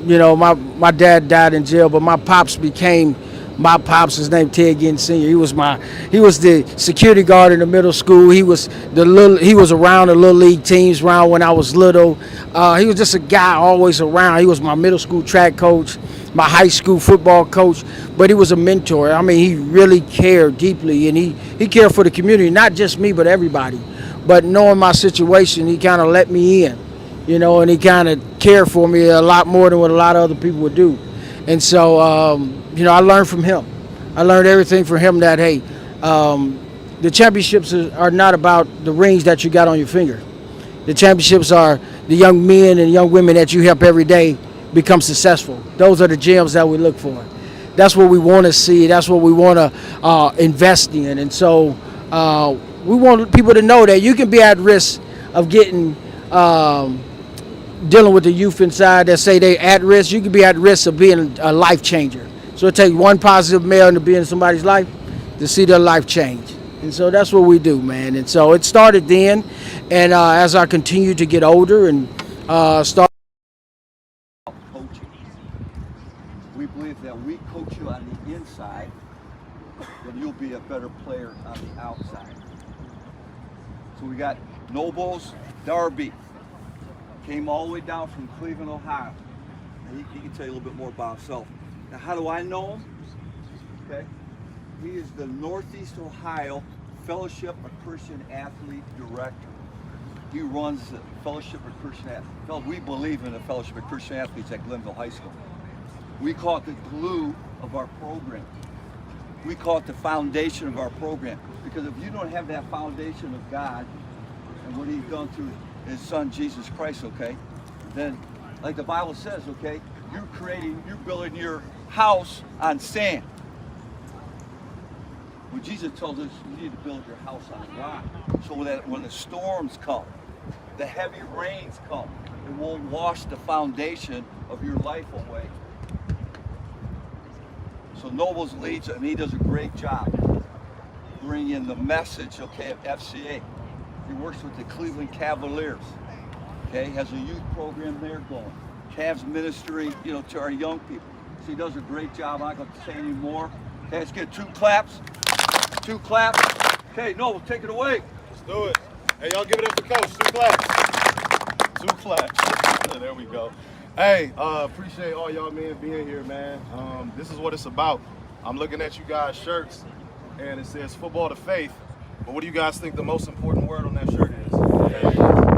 you know, my dad died in jail, but my pops became my pops. His name Ted Ginn Sr. He was the security guard in the middle school. He was around the little league teams around when I was little. He was just a guy always around. He was my middle school track coach, my high school football coach, but he was a mentor. I mean, he really cared deeply, and he cared for the community, not just me, but everybody. But knowing my situation, he kind of let me in, you know, and he kind of cared for me a lot more than what a lot of other people would do. And so, you know, I learned from him. I learned everything from him that, hey, the championships are not about the rings that you got on your finger. The championships are the young men and young women that you help every day become successful. Those are the gems that we look for. That's what we want to see. That's what we want to invest in. And so we want people to know that you can be at risk of getting dealing with the youth inside that say they're at risk. You can be at risk of being a life changer. So it takes one positive male to be in somebody's life to see their life change. And so that's what we do, man. And so it started then, and as I continued to get older and start coaching. We believe that we coach you on the inside, then you'll be a better player on the outside. So we got Nobles Darby. Came all the way down from Cleveland, Ohio. And he can tell you a little bit more about himself. Now, how do I know him? Okay. He is the Northeast Ohio Fellowship of Christian Athlete Director. He runs the Fellowship of Christian Athletes. We believe in the Fellowship of Christian Athletes at Glenville High School. We call it the glue of our program. We call it the foundation of our program. Because if you don't have that foundation of God and what He's done through His Son Jesus Christ, okay, then like the Bible says, okay, you're building your house on sand. Well, Jesus told us you need to build your house on rock so that when the storms come, the heavy rains come, it won't wash the foundation of your life away. So Nobles leads, and he does a great job bringing the message, okay, of FCA. He works with the Cleveland Cavaliers, okay, has a youth program there going. Cavs ministry, you know, to our young people. So he does a great job. I'm not going to say any more. Okay, let's get 2 claps. 2 claps. Okay, Noble, take it away. Let's do it. Hey, y'all give it up to Coach. 2 claps. 2 claps. There we go. Hey, appreciate all y'all men being here, man. This is what it's about. I'm looking at you guys' shirts, and it says football to faith. But what do you guys think the most important word on that shirt is? Okay.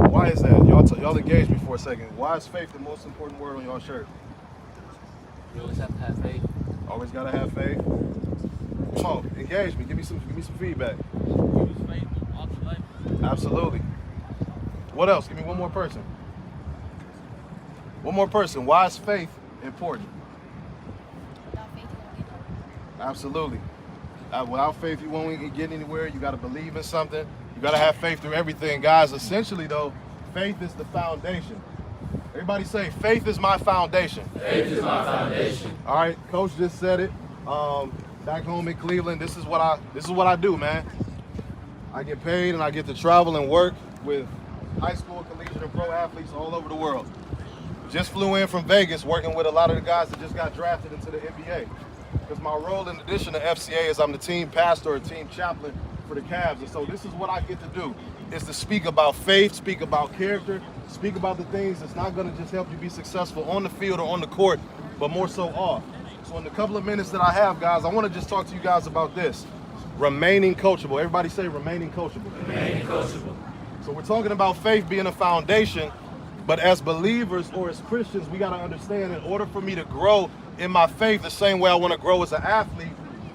Why is that? Y'all engage me for a second. Why is faith the most important word on your shirt? You always have to have faith. Always gotta have faith. Come on, engage me. Give me some feedback. Use faith all through life. Absolutely. What else? Give me one more person. One more person. Why is faith important? Absolutely. Without faith, you won't get anywhere. You got to believe in something. You got to have faith through everything. Guys, essentially, though, faith is the foundation. Everybody say, faith is my foundation. Faith is my foundation. All right, Coach just said it. Back home in Cleveland, this is what I do, man. I get paid and I get to travel and work with high school, collegiate, and pro athletes all over the world. Just flew in from Vegas working with a lot of the guys that just got drafted into the NBA. Because my role in addition to FCA is I'm the team pastor or team chaplain for the Cavs. And so this is what I get to do, is to speak about faith, speak about character, speak about the things that's not going to just help you be successful on the field or on the court, but more so off. So in the couple of minutes that I have, guys, I want to just talk to you guys about this. Remaining coachable. Everybody say remaining coachable. Remaining coachable. So we're talking about faith being a foundation, but as believers or as Christians, we got to understand, in order for me to grow in my faith the same way I want to grow as an athlete,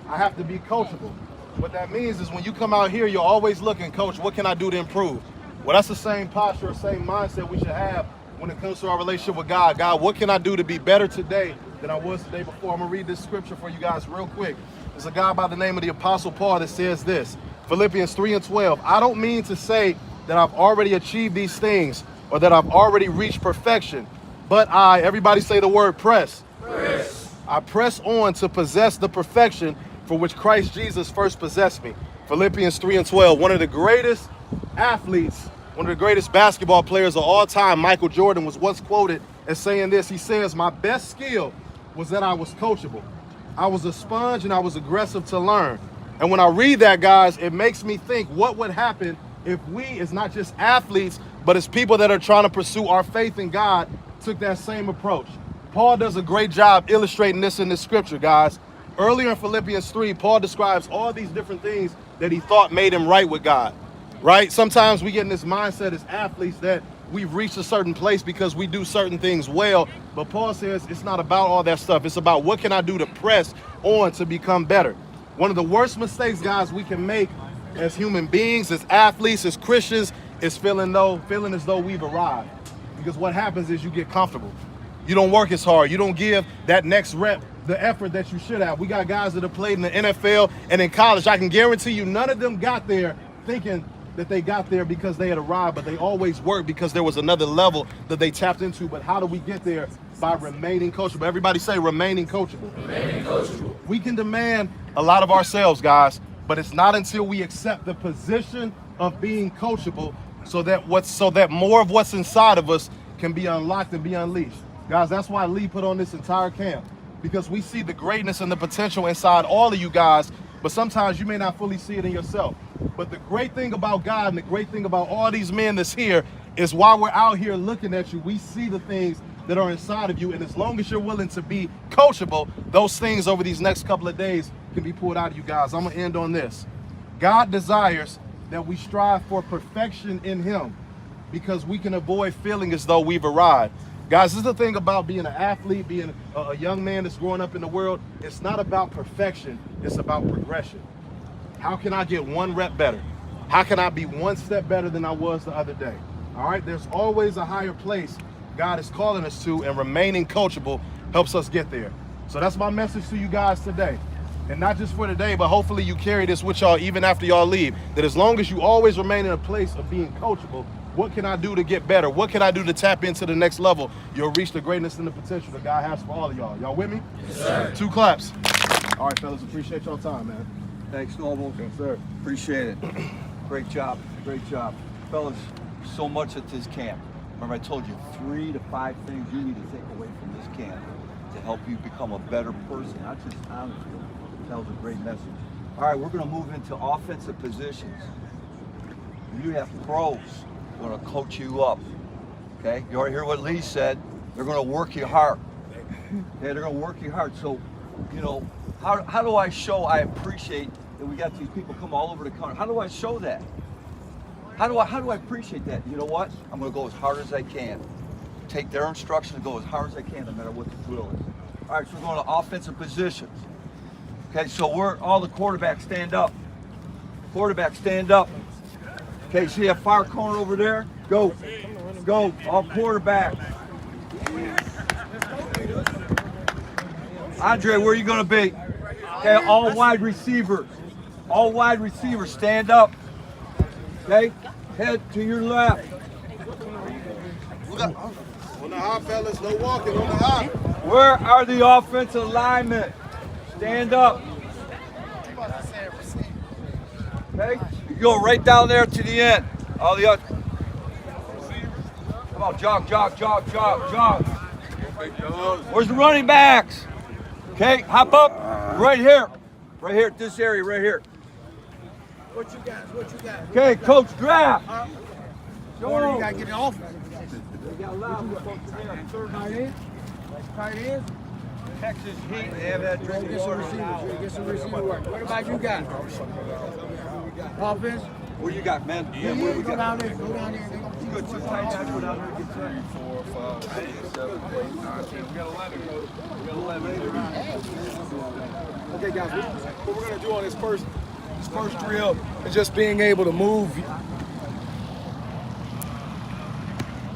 I have to be coachable. What that means is when you come out here, you're always looking, Coach, what can I do to improve? Well, that's the same posture, same mindset we should have when it comes to our relationship with God. God, what can I do to be better today than I was the day before? I'm going to read this scripture for you guys real quick. There's a guy by the name of the Apostle Paul that says this, Philippians 3:12. I don't mean to say that I've already achieved these things or that I've already reached perfection, but everybody say the word press. Press. I press on to possess the perfection for which Christ Jesus first possessed me. Philippians 3:12. One of the greatest athletes, one of the greatest basketball players of all time, Michael Jordan, was once quoted as saying this. He says, my best skill was that I was coachable. I was a sponge and I was aggressive to learn. And when I read that, guys, it makes me think what would happen if we, as not just athletes, but as people that are trying to pursue our faith in God, took that same approach. Paul does a great job illustrating this in this scripture, guys. Earlier in Philippians 3, Paul describes all these different things that he thought made him right with God, right? Sometimes we get in this mindset as athletes that we've reached a certain place because we do certain things well, but Paul says it's not about all that stuff. It's about what can I do to press on to become better. One of the worst mistakes, guys, we can make as human beings, as athletes, as Christians, is feeling as though we've arrived. Because what happens is you get comfortable. You don't work as hard. You don't give that next rep the effort that you should have. We got guys that have played in the NFL and in college. I can guarantee you none of them got there thinking that they got there because they had arrived, but they always worked because there was another level that they tapped into. But how do we get there? By remaining coachable. Everybody say remaining coachable. Remaining coachable. We can demand a lot of ourselves, guys, but it's not until we accept the position of being coachable so that more of what's inside of us can be unlocked and be unleashed. Guys, that's why Lee put on this entire camp, because we see the greatness and the potential inside all of you guys, but sometimes you may not fully see it in yourself. But the great thing about God and the great thing about all these men that's here is while we're out here looking at you, we see the things that are inside of you. And as long as you're willing to be coachable, those things over these next couple of days can be pulled out of you guys. I'm going to end on this. God desires that we strive for perfection in him because we can avoid feeling as though we've arrived. Guys, this is the thing about being an athlete, being a young man that's growing up in the world. It's not about perfection. It's about progression. How can I get one rep better? How can I be one step better than I was the other day? All right, there's always a higher place God is calling us to, and remaining coachable helps us get there. So that's my message to you guys today. And not just for today, but hopefully you carry this with y'all even after y'all leave. That as long as you always remain in a place of being coachable, what can I do to get better? What can I do to tap into the next level? You'll reach the greatness and the potential that God has for all of y'all. Y'all with me? Yes, sir. 2 claps. All right, fellas, appreciate y'all time, man. Thanks, Noble. Yes, sir. Appreciate it. Great job. Great job. Fellas, so much at this camp. Remember I told you 3 to 5 things you need to take away from this camp to help you become a better person, not just on the field. That was a great message. All right, we're going to move into offensive positions. You have pros who are going to coach you up. Okay? You already hear what Lee said. They're going to work you hard. Okay, they're going to work you hard. So, you know, how do I show I appreciate that we got these people come all over the country? How do I show that? How do I appreciate that? You know what? I'm going to go as hard as I can. Take their instruction and go as hard as I can no matter what the drill is. All right, so we're going to offensive positions. Okay, so all the quarterbacks stand up. Quarterback, stand up. Okay, see that far corner over there? Go. Go. All quarterbacks. Andre, where are you going to be? Okay, all wide receivers. All wide receivers, stand up. Okay, head to your left. On the hop, fellas, no walking on the hop. Where are the offensive linemen? Stand up. Okay, you go right down there to the end. All the other. Come on, jog. Where's the running backs? Okay, hop up. Right here. Right here, this area, right here. What you got? Okay, Coach Draft. You got to get it off. Tight end. Texas Heat, they have that drinking Get some water. receivers. Get some receiver work. What about you got? Offense? What do you got, man? Yeah, what do we Go got? down there. Good, two tight ends, go down there and get set. 4, 5, 6, 7, 8, 9, 10. We got 11. Okay, guys, what we're gonna do on this first drill is just being able to move,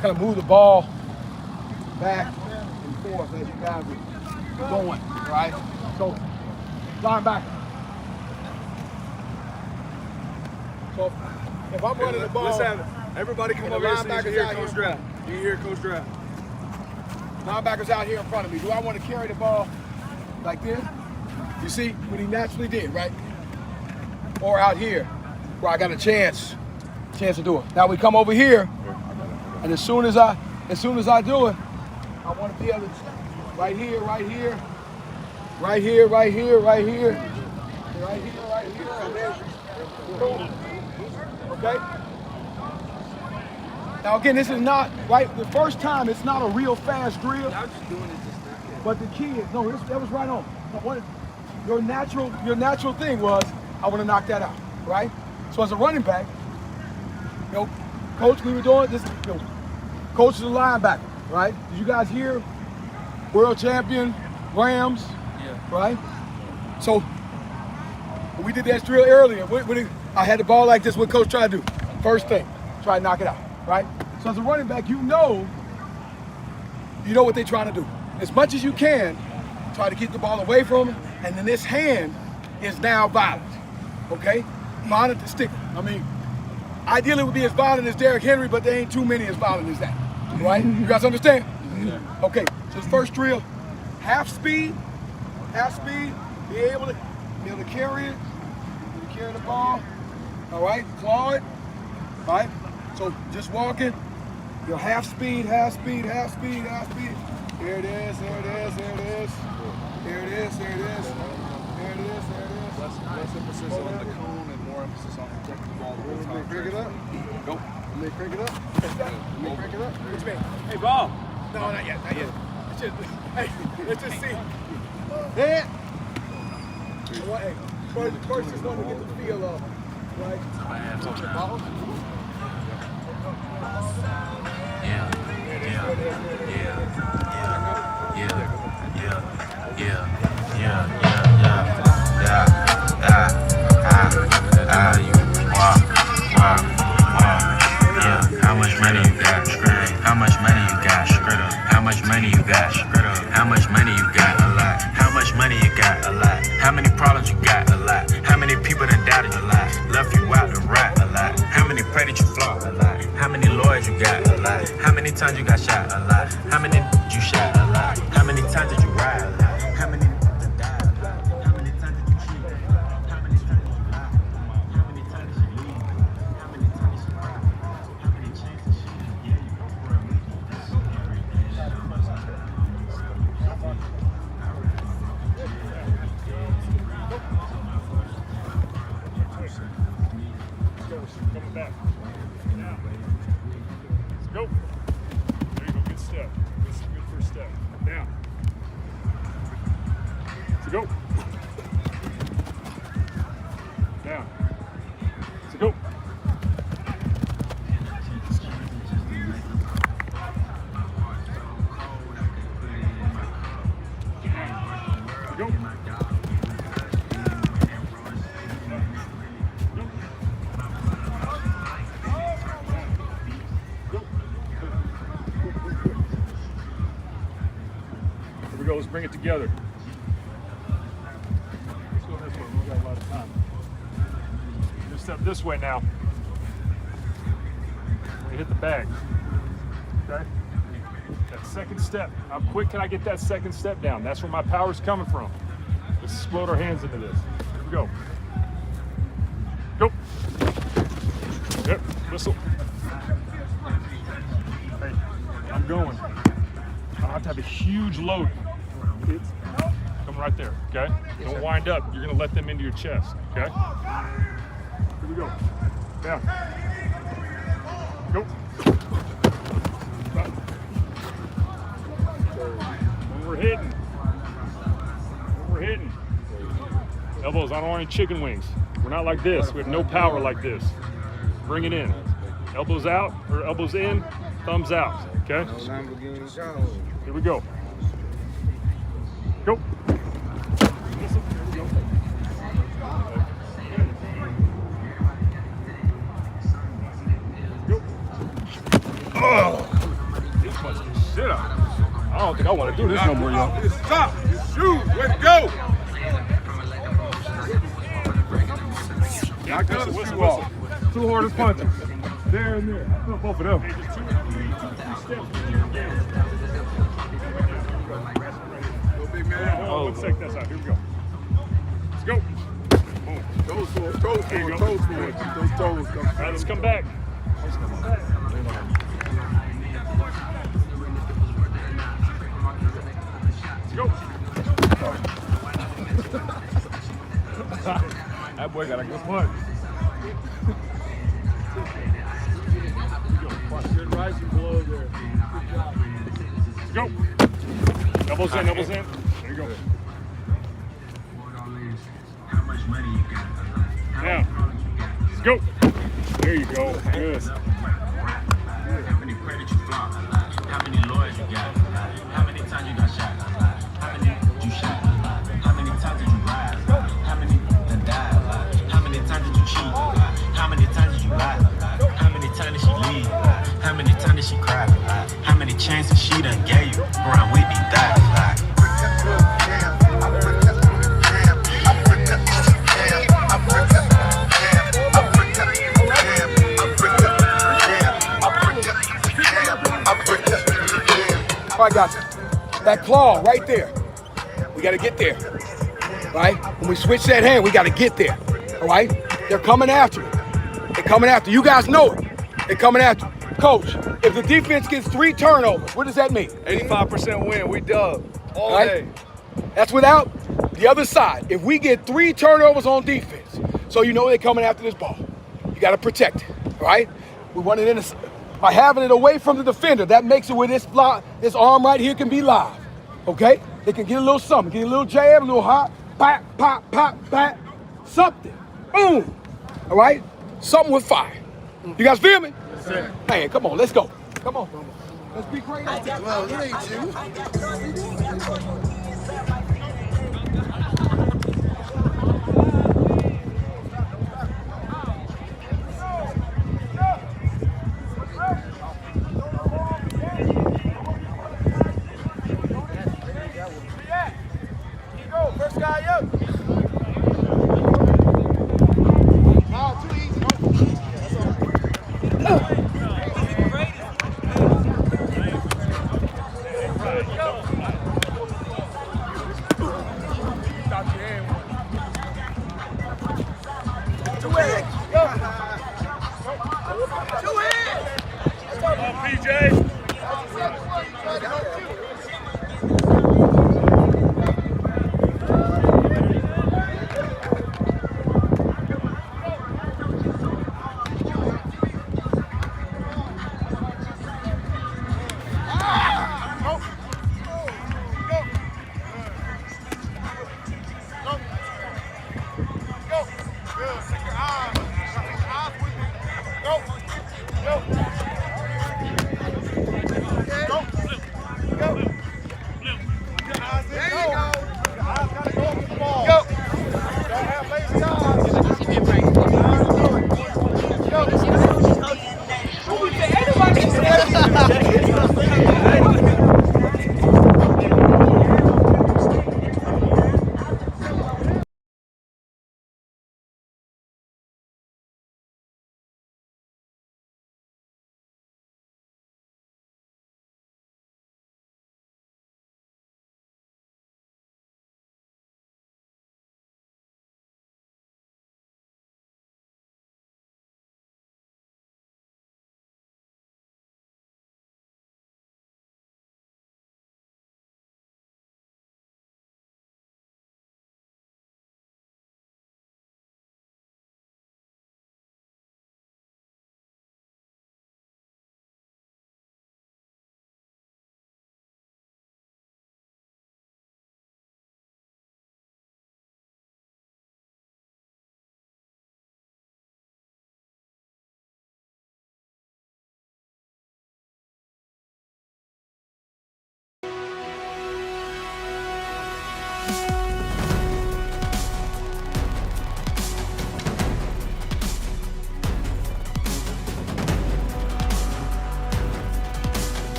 kind of move the ball back and forth as you guys are going, right? So, linebacker. So, if I'm running the ball, Let's have it. Everybody come and the over here so you linebacker's can hear out Coach here. Draft. You can hear Coach Draft. Linebacker's out here in front of me. Do I want to carry the ball like this? You see what he naturally did, right? Or out here, where I got a chance to do it. Now we come over here, and as soon as I do it, I want to be able to right here, and then boom. Okay. Now again, this is not right. The first time, it's not a real fast drill. I was just doing it but the key is that was right on. Your natural thing was I want to knock that out, right? So as a running back, coach, we were doing this. Coach is a linebacker, right? Did you guys hear? World champion, Rams, right? So we did that drill earlier. I had the ball like this. What coach tried to do? First thing, try to knock it out, right? So as a running back, you know what they're trying to do. As much as you can, try to keep the ball away from him, and then this hand is now violent, okay? Violent to stick. I mean, ideally it would be as violent as Derrick Henry, but there ain't too many as violent as that, right? You guys understand? Okay, so this first drill, half speed, be able to carry it, carry the ball, all right, claw it, all right? So just walking, your half speed. There it is. Less emphasis on the cone and more emphasis on protecting the ball the whole time. Crank it up. Go. Let me crank it up. What you mean? Hey, ball. No, not yet. Let's just see. Head. First just want to get the feel of, right? How much money you got? How much money you got? How much money you got? How much money you got? A lot. How much money you got? A lot. How many problems you got? A lot. How many people done doubted you? A lot. Left you out to rot? A lot. How many pray that you flop? A lot. How many lawyers you got? A lot. How many times you got shot? A lot. How many you shot? A lot. How many times did you ride? A lot. How many done died? A lot. How many times did you cheat? How many times did you lie? How many times did you leave? How many times did you cry? How many chances you yeah, you go for a week. Coming back. Now. Let's go. There you go. Good step. Good first step. Down. So go. Down. So go. So go. Here we go, let's bring it together. This way now. We hit the bag. Okay? That second step. How quick can I get that second step down? That's where my power's coming from. Let's explode our hands into this. Here we go. Go. Yep, whistle. Hey, I'm going. I have to have a huge load. Kids, come right there, okay? Don't wind up. You're gonna let them into your chest, okay? Here we go. Down. Go. When we're hitting. Elbows, I don't want any chicken wings. We're not like this. We have no power like this. Bring it in. Elbows out, or elbows in, thumbs out, okay? Here we go. Go. Oh! This much shit out. I don't think I want to do this no more, y'all. Stop! Shoot! Way to go! Whistle. Two hardest punches. There and there. I feel both of them. Oh, let's take this out. Here we go. Let's go. Boom. Toes forward, toes forward, toes forward. Keep those toes coming. All right, let's come back. Let's go. That boy got a good punch. Good rising blow there. Let's go. Elbows in, elbows in. There you go. Now, let's go. There you go. Good. How many credits you flaunt? How many lawyers you got? How many times you got shot? How many you shot? How many times did you ride? How many done died? How many times did you cheat? How many times did you lie? How many times did she leave? How many times did she cry? How many chances she done gave you? Around Whitney died. I got you. That claw right there. We got to get there. Right? When we switch that hand, we got to get there. All right? They're coming after you. They're coming after you. You guys know it. They're coming after you. Coach, if the defense gets 3 turnovers, what does that mean? 85% win. We dub all day. That's without the other side. If we get 3 turnovers on defense, so you know they're coming after this ball. You got to protect it. All right? We want it in the... By having it away from the defender, that makes it where this arm right here can be live, okay? They can get a little something, get a little jab, a little hop, pop, pop, pop, pop, something, boom, all right? Something with fire. You guys feel me? Yes, sir. Man, come on, let's go. Come on, let's be great. Well, it ain't you. First guy up. Too easy.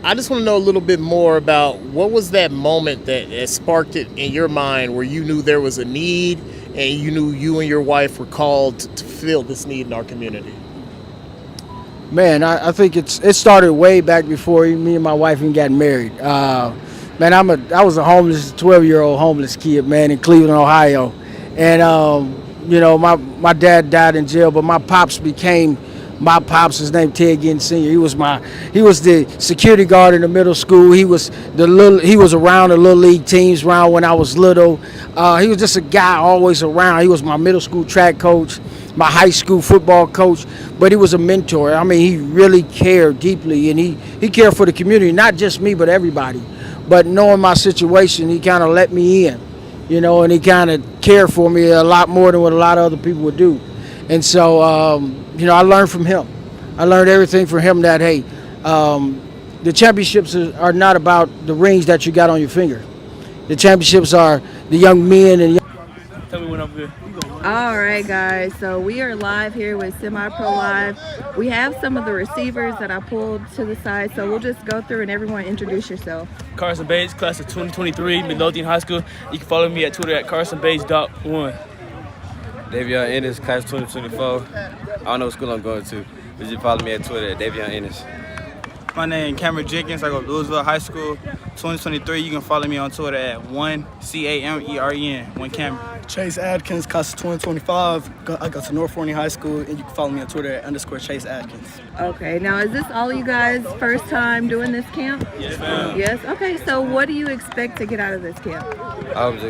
I just want to know a little bit more about what was that moment that sparked it in your mind where you knew there was a need and you knew you and your wife were called to fill this need in our community? Man, I think it started way back before me and my wife even got married. Man, I was a 12-year-old homeless kid, man, in Cleveland, Ohio. And, you know, my dad died in jail, but my pops became my pops. His name Ted Ginn Sr. He was the security guard in the middle school. He was around the little league teams around when I was little. He was just a guy always around. He was my middle school track coach, my high school football coach, but he was a mentor. I mean, he really cared deeply, and he cared for the community, not just me, but everybody. But knowing my situation, he kind of let me in, you know, and he kind of cared for me a lot more than what a lot of other people would do. And so, you know, I learned from him. I learned everything from him that, hey, the championships are not about the rings that you got on your finger. The championships are the young men and Tell me when I'm good. All right, guys, so we are live here with Semi-Pro Live. We have some of the receivers that I pulled to the side, so we'll just go through and everyone introduce yourself. Carson Bates, class of 2023, Midlothian High School. You can follow me at Twitter at carsonbates.1. Davion Ennis, class 2024. I don't know what school I'm going to, but you follow me at Twitter at Davion Ennis. My name is Cameron Jenkins. I go to Louisville High School, 2023. You can follow me on Twitter at CAMEREN, 1Cameron. Chase Adkins, class of 2025. I go to North Forney High School, and you can follow me on Twitter at _Chase Adkins. Okay, now is this all you guys' first time doing this camp? Yes, ma'am. Yes? Okay, so what do you expect to get out of this camp? I was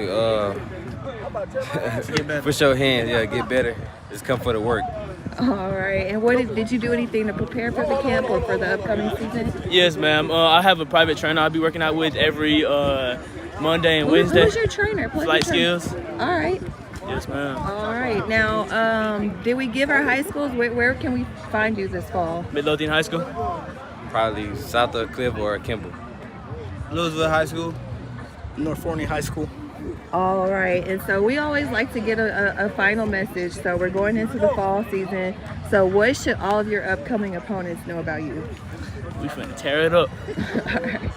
for show hands, yeah, get better. Just come for the work. All right, and what did you do anything to prepare for the camp or for the upcoming season? Yes, ma'am. I have a private trainer I'll be working out with every Monday and Wednesday. Who's your trainer? Flight Skills. All right. Yes, ma'am. All right. Now, did we give our high schools? Where can we find you this fall? Midlothian High School. Probably south of Cliff or Kimball. Louisville High School. North Forney High School. All right, and so we always like to get a final message. So we're going into the fall season. So what should all of your upcoming opponents know about you? We finna tear it up. All right.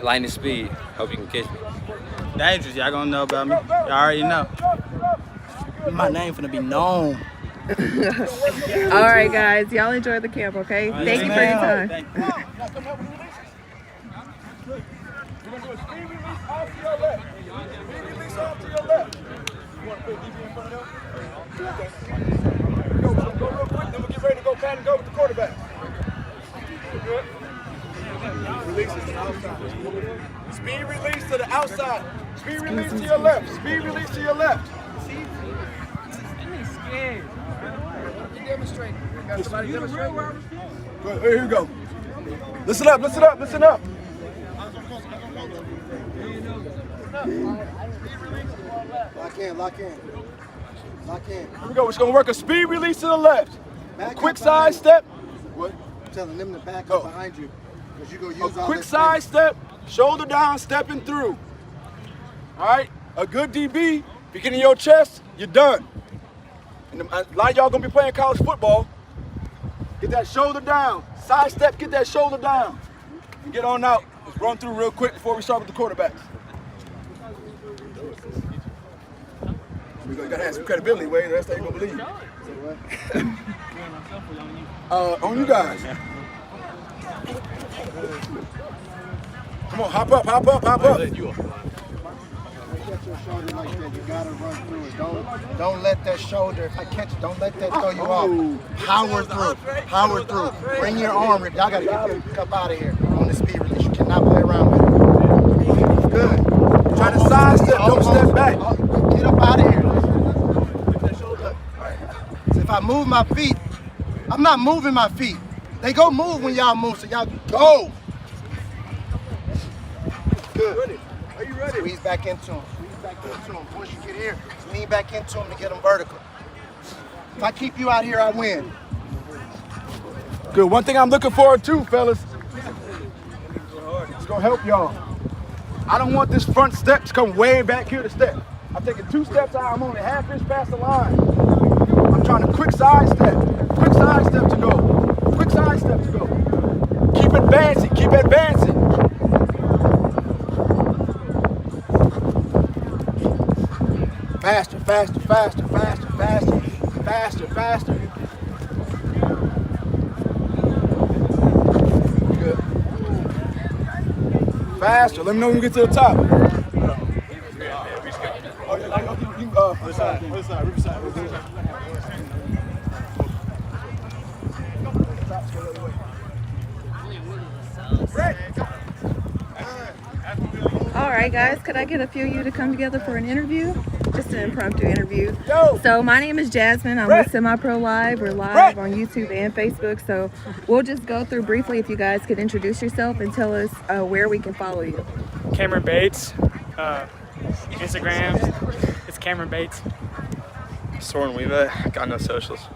Lightning speed. Hope you can catch me. Dangerous. Y'all gonna know about me. Y'all already know. My name finna be known. All right, guys. Y'all enjoy the camp, okay? Right, Thank you for your time. We're going to do a speed release off to your left. Speed release off to your left. You want to put DB in front of them? Okay. Here we go. We're going to go real quick, then we'll get ready to go pan and go with the quarterback. Good. Release it to the outside. Speed release to the outside. Speed release to your left. Speed release to your left. Scared. You demonstrate. Got somebody demonstrate. Good. Here you go. Listen up, listen up, listen up. Lock in, lock in. Lock in. Here we go. We're just going to work a speed release to the left. Back Quick side step. What? I'm telling them to back up behind you. Because you're going to use all Quick that side space. step, shoulder down, stepping through. All right? A good DB, if you get in your chest, you're done. And a lot of y'all going to be playing college football. Get that shoulder down. Side step, get that shoulder down. And get on out. Let's run through real quick before we start with the quarterbacks. You got to have some credibility, Wade. That's how you're going to believe. On you guys. Come on, hop up, hop up, hop up. Get your shoulder like that. You got to run through it. Don't let that shoulder, if I catch it, don't let that throw you off. Power through. Power through. Bring your arm. Y'all got to get your cup out of here on the speed release. You cannot play around with it. Good. Try to side step, don't step back. Get up out of here. So if I move my feet, I'm not moving my feet. They go move when y'all move, so y'all go. Good. Are you ready? Squeeze back into him. Squeeze back into him. Once you get here, lean back into him to get him vertical. If I keep you out here, I win. Good. One thing I'm looking forward to, fellas, it's going to help y'all. I don't want this front step to come way back here to step. I'm taking 2 steps out. I'm only half inch past the line. I'm trying to quick side step. Quick side step to go. Quick side step to go. Keep it advancing. Keep advancing. Faster, faster, faster, faster, faster, faster, faster. Good. Faster. Let me know when you get to the top. All right, guys, could I get a few of you to come together for an interview? Just an impromptu interview. So my name is Jasmine. I'm with Semi-Pro Live. We're live on YouTube and Facebook. So we'll just go through briefly if you guys could introduce yourself and tell us where we can follow you. Cameron Bates, Instagram, it's Cameron Bates. Soren Weaver, got no socials.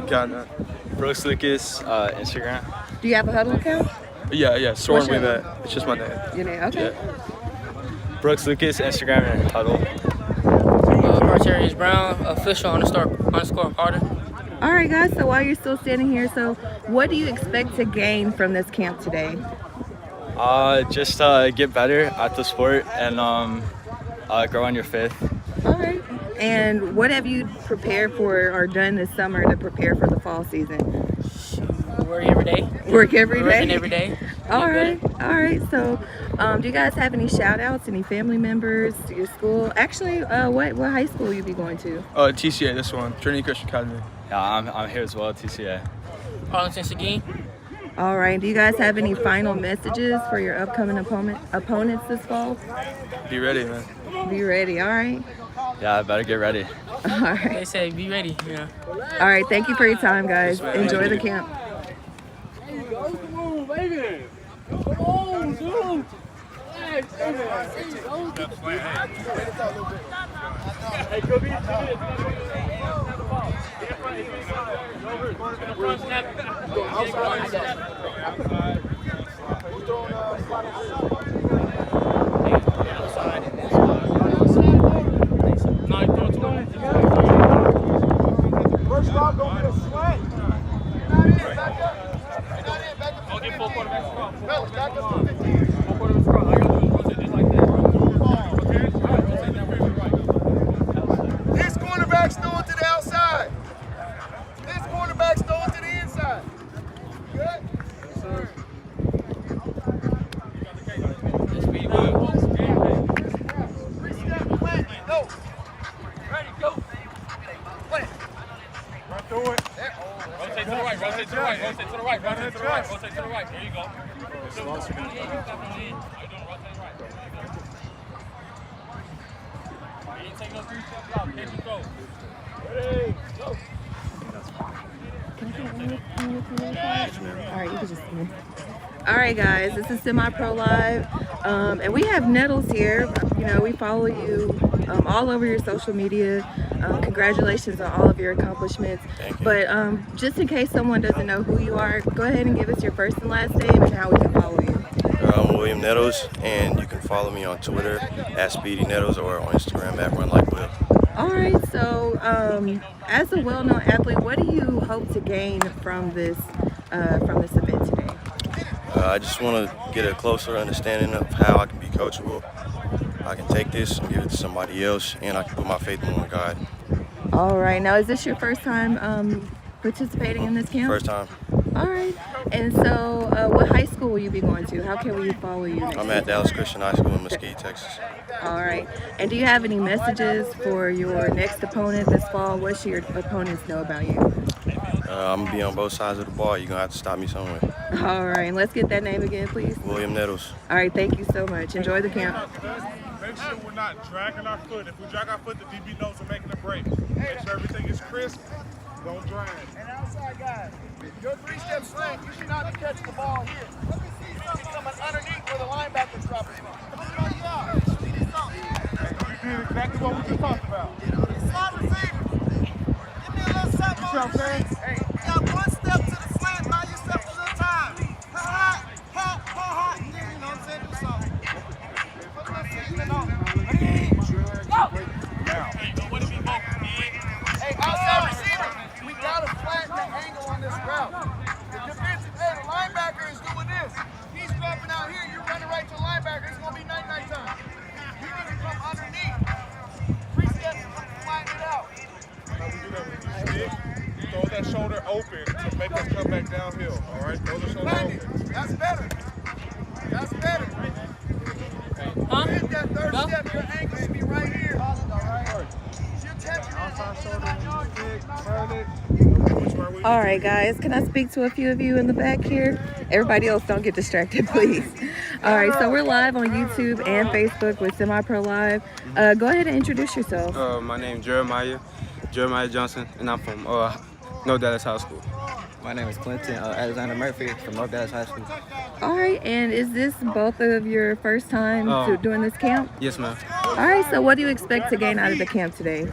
Got none. Brooks Lucas, Instagram. Do you have a Huddle account? Yeah, Soren What's your Weaver. name? It's just my name. Your name, okay. Brooks Lucas, Instagram, and Huddle. Martarius Brown, official __ Carter. All right, guys, so while you're still standing here, so what do you expect to gain from this camp today? Just get better at the sport and grow on your faith. All right. And what have you prepared for or done this summer to prepare for the fall season? Work every day. Work every day? Working every day. All right. All right. So do you guys have any shout outs, any family members, your school? Actually, what high school will you be going to? TCA, this one, Trinity Christian Academy. Yeah, I'm here as well, TCA. Arlington Seguin. All right. Do you guys have any final messages for your upcoming opponents this fall? Be ready, man. Be ready. All right. Yeah, I better get ready. All right. They say be ready. Yeah. All right. Thank you for your time, guys. Enjoy the camp. Come on, baby. Come on, dude. Hey, go be First stop, don't get a slant. Get full quarterback scrum. Fellas, back up to 15. Full quarterback scrum. All you gotta do is rotate just like that. This cornerback's throwing to the outside. This cornerback's throwing to the inside. Good? Yes, sir. Go. Ready, go. Play. Run through it. Rotate to the right, rotate to the right, rotate to the right, rotate to the right, rotate to the right. There you go. You ain't take no 3 steps out. Catch and go. Ready, go. All right, you can just come in. All right, guys, this is Semi-Pro Live, and we have Nettles here. You know, we follow you all over your social media. Congratulations on all of your accomplishments. But just in case someone doesn't know who you are, go ahead and give us your first and last name and how we can follow you. I'm William Nettles, and you can follow me on Twitter @SpeedyNettles or on Instagram @RunLikeWill. All right, so as a well-known athlete, what do you hope to gain from this event today? I just want to get a closer understanding of how I can be coachable. I can take this and give it to somebody else, and I can put my faith more in God. All right, now is this your first time participating in this camp? First time. All right, and so what high school will you be going to? How can we follow you next I'm at Dallas Christian High School in Mesquite, Texas. All right, and do you have any messages for your next opponent this fall? What should your opponents know about you? I'm going to be on both sides of the ball. You're going to have to stop me somewhere. All right, and let's get that name again, please. William Nettles. All right, thank you so much. Enjoy the camp. Make sure we're not dragging our foot. If we drag our foot, the DB knows we're making a break. Make sure everything is crisp. Don't drag. And outside guys, your 3-step slant, you should not be catching the ball here. You should be coming underneath where the linebacker's dropping from. You did exactly what we just talked about. Slot receiver. Give me a little something. You see what I'm saying? Hey, you got 1 step to the slant, buy yourself a little time. Hot, and then, you know what I'm saying, do something. Hey, outside receiver, we got to flatten the angle on this route. The defensive, hey, the linebacker is doing this. downhill. All right, throw the shoulder over. That's better. That's better. Huh? Hit that third step, your ankle should be right here. You're catching it. All right, guys, can I speak to a few of you in the back here? Everybody else, don't get distracted, please. All right, so we're live on YouTube and Facebook with Semi-Pro Live. Go ahead and introduce yourself. My name is Jeremiah Johnson, and I'm from North Dallas High School. My name is Clinton Alexander Murphy from North Dallas High School. All right, and is this both of your first time doing this camp? Yes, ma'am. All right, so what do you expect to gain out of the camp today?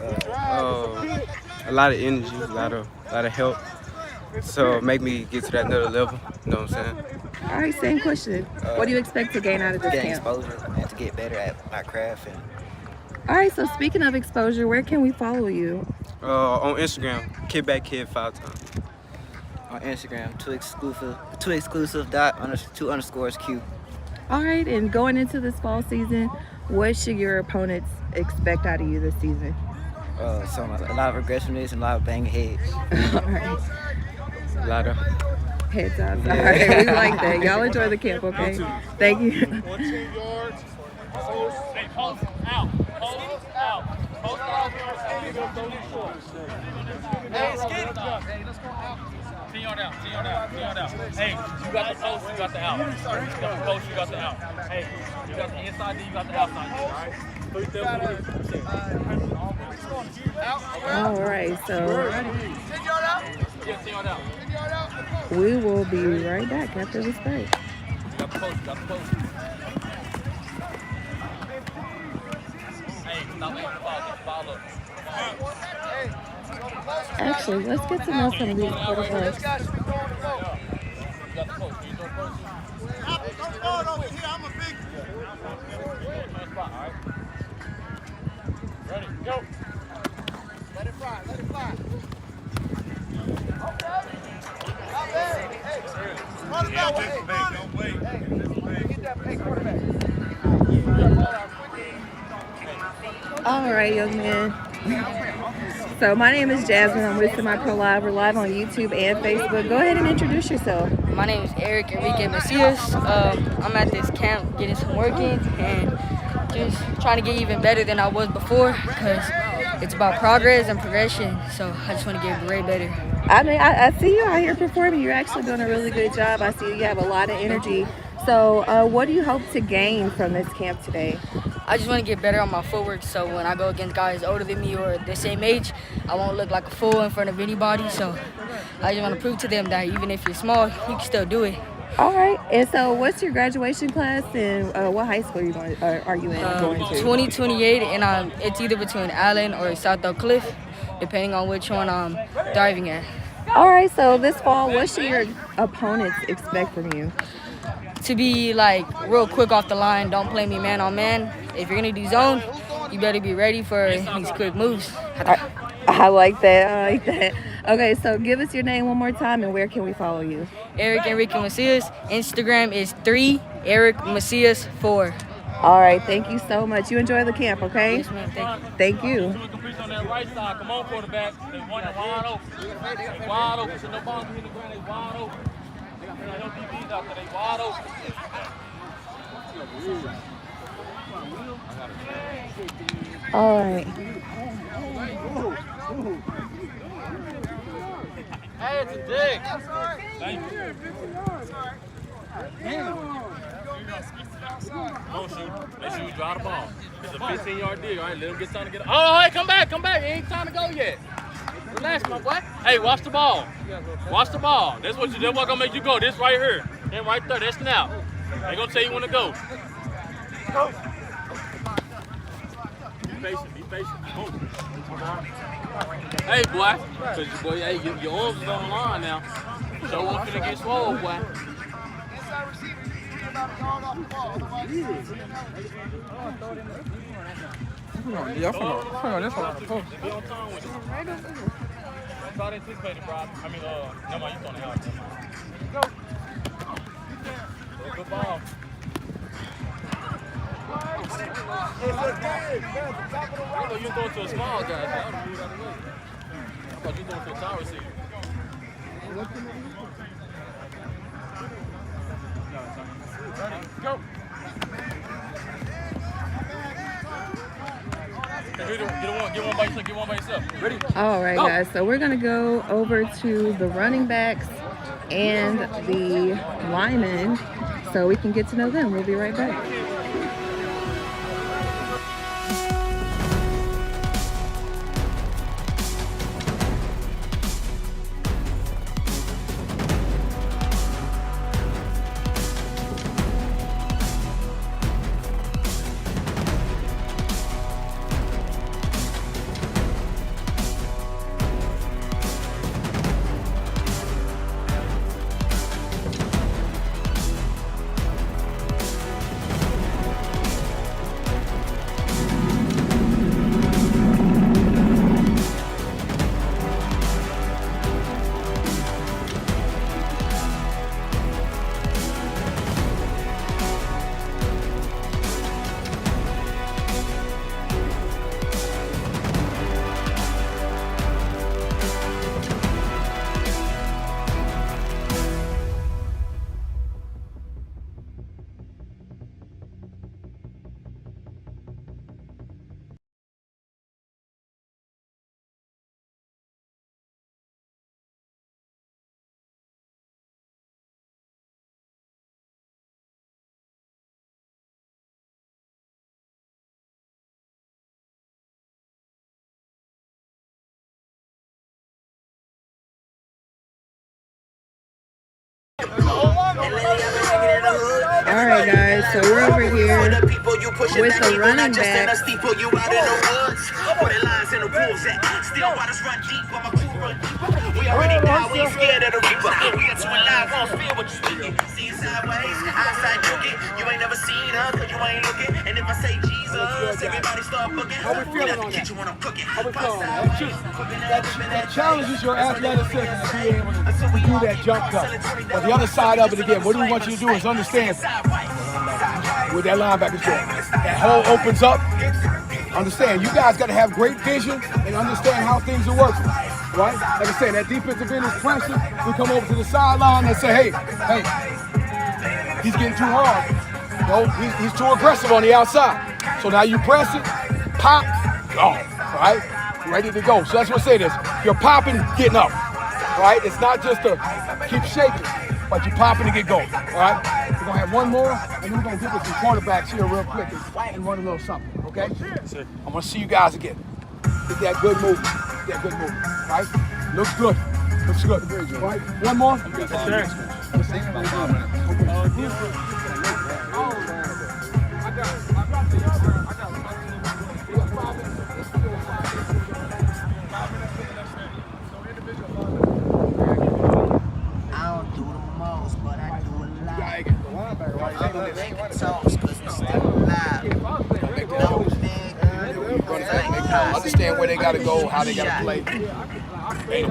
A lot of energy, a lot of help. So make me get to that another level. You know what I'm saying? All right, same question. What do you expect to gain out of this Get camp? exposure and to get better at my craft. All right, so speaking of exposure, where can we follow you? On Instagram, KidBackKid5 times. On Instagram, 2exclusive.2_Q. All right, and going into this fall season, what should your opponents expect out of you this season? So a lot of aggressiveness and a lot of banging heads. All right. A lot of heads up. All right, we like that. Y'all enjoy the camp, okay? Thank you. 14 yards. Hey, post out. Post out. Post out. Hey, let's go out. 10 yard out. 10 yard out. 10 yard out. Hey, you got the post, you got the out. You got the post, you got the out. Hey, you got the inside D, you got the outside D, all right? All right, so 10 yard out. Yeah, 10 yard out. we will be right back after this break. You got the post, you got the post. Hey, stop waiting for the ball. Get the ball up. Actually, let's get to know some of these quarterbacks. You got the post. You throw post. I'm a big. Ready, go. Let it fly. Let it fly. Okay. Not bad. Hey, run it that way. Hey, run it. Hey, get that big quarterback. All right, young man. So my name is Jasmine. I'm with Semi-Pro Live. We're live on YouTube and Facebook. Go ahead and introduce yourself. My name is Eric Enrique Macias. I'm at this camp getting some work in and just trying to get even better than I was before because it's about progress and progression. So I just want to get way better. I mean, I see you out here performing. You're actually doing a really good job. I see you have a lot of energy. So what do you hope to gain from this camp today? I just want to get better on my footwork so when I go against guys older than me or the same age, I won't look like a fool in front of anybody. So I just want to prove to them that even if you're small, you can still do it. All right. And so what's your graduation class and what high school are you going to 2028, and it's either between Allen or South Oak Cliff, depending on which one I'm driving at. All right. So this fall, what should your opponents expect from you? To be like real quick off the line, don't play me man on man. If you're gonna do zone, you better be ready for these quick moves. I like that. I like that. Okay, so give us your name one more time and where can we follow you? Eric Enrique Macias. Instagram is 3EricMacias4. All right, thank you so much. You enjoy the camp, okay? Yes, ma'am. Thank you. Complete on that right side. Come on, quarterback. They want it wide open. They wide open. So no balls in the ground. They wide open. They got no DBs out there. They wide open. All right. Hey, it's a dig. Thank you. Don't shoot. Make sure you draw the ball. It's a 15-yard dig. All right, let him get time to get it. Oh, hey, come back. Come back. It ain't time to go yet. Relax, my boy. Hey, watch the ball. Watch the ball. That's what gonna make you go. This right here. And right there. That's now. They gonna tell you when to go. Go. Be patient. Be patient. Move. Hey, boy. Cause boy, hey, your arms is on the line now. Show up finna get swole, boy. Inside receiver, you about a yard off the ball. Yeah, I'm finna this one. Be on time with it. Don't try to anticipate it, bro. I mean, never mind, you throwing the house. Go. Good ball. I thought you throwing to a small guy. I thought you throwing to a tall receiver. Get one by yourself. Get one by yourself. Ready? All right, guys. So we're gonna go over to the running backs and the linemen so we can get to know them. We'll be right back. Alright guys, so we're over here with the running back. We already know we ain't scared of the reaper. We got you in live on feel what you speaking. See sideways, outside looking. You ain't never seen us, cause you ain't looking. And if I say Jesus, everybody start booking. How we feeling on that? When I'm cooking. How we feeling? That challenges your athleticism to be able to do that jump cut. But the other side of it again, what we want you to do is understand what that linebacker's doing. That hole opens up. Understand, you guys got to have great vision and understand how things are working. Right? Like I said, that defensive end is pressure. We come over to the sideline and say, hey, he's getting too hard. No, he's too aggressive on the outside. So now you press it, pop, go. Right? Ready to go. So that's what I say this. You're popping, getting up. Right? It's not just to keep shaking, but you're popping to get going. All right? We're going to have one more, and then we're going to get with some quarterbacks here real quick and run a little something. Okay? I want to see you guys again. Get that good movement. Get that good movement. Right? Looks good. Looks good. Right? One more. Understand where they got to go, how they got to play. Okay?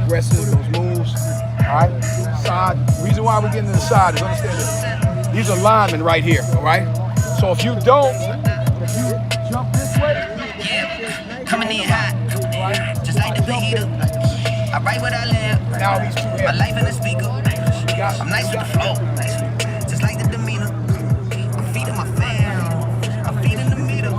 Aggressive, those moves. All right? Side. The reason why we're getting to the side is understand this. These are linemen right here. All right? So if you don't, if you jump this way, coming in hot, just like the fajita. I write what I live. Now he's too heavy. My life in the speaker. I'm nice with the flow, just like the demeanor. I'm feeding my fam. I'm feeding the meter.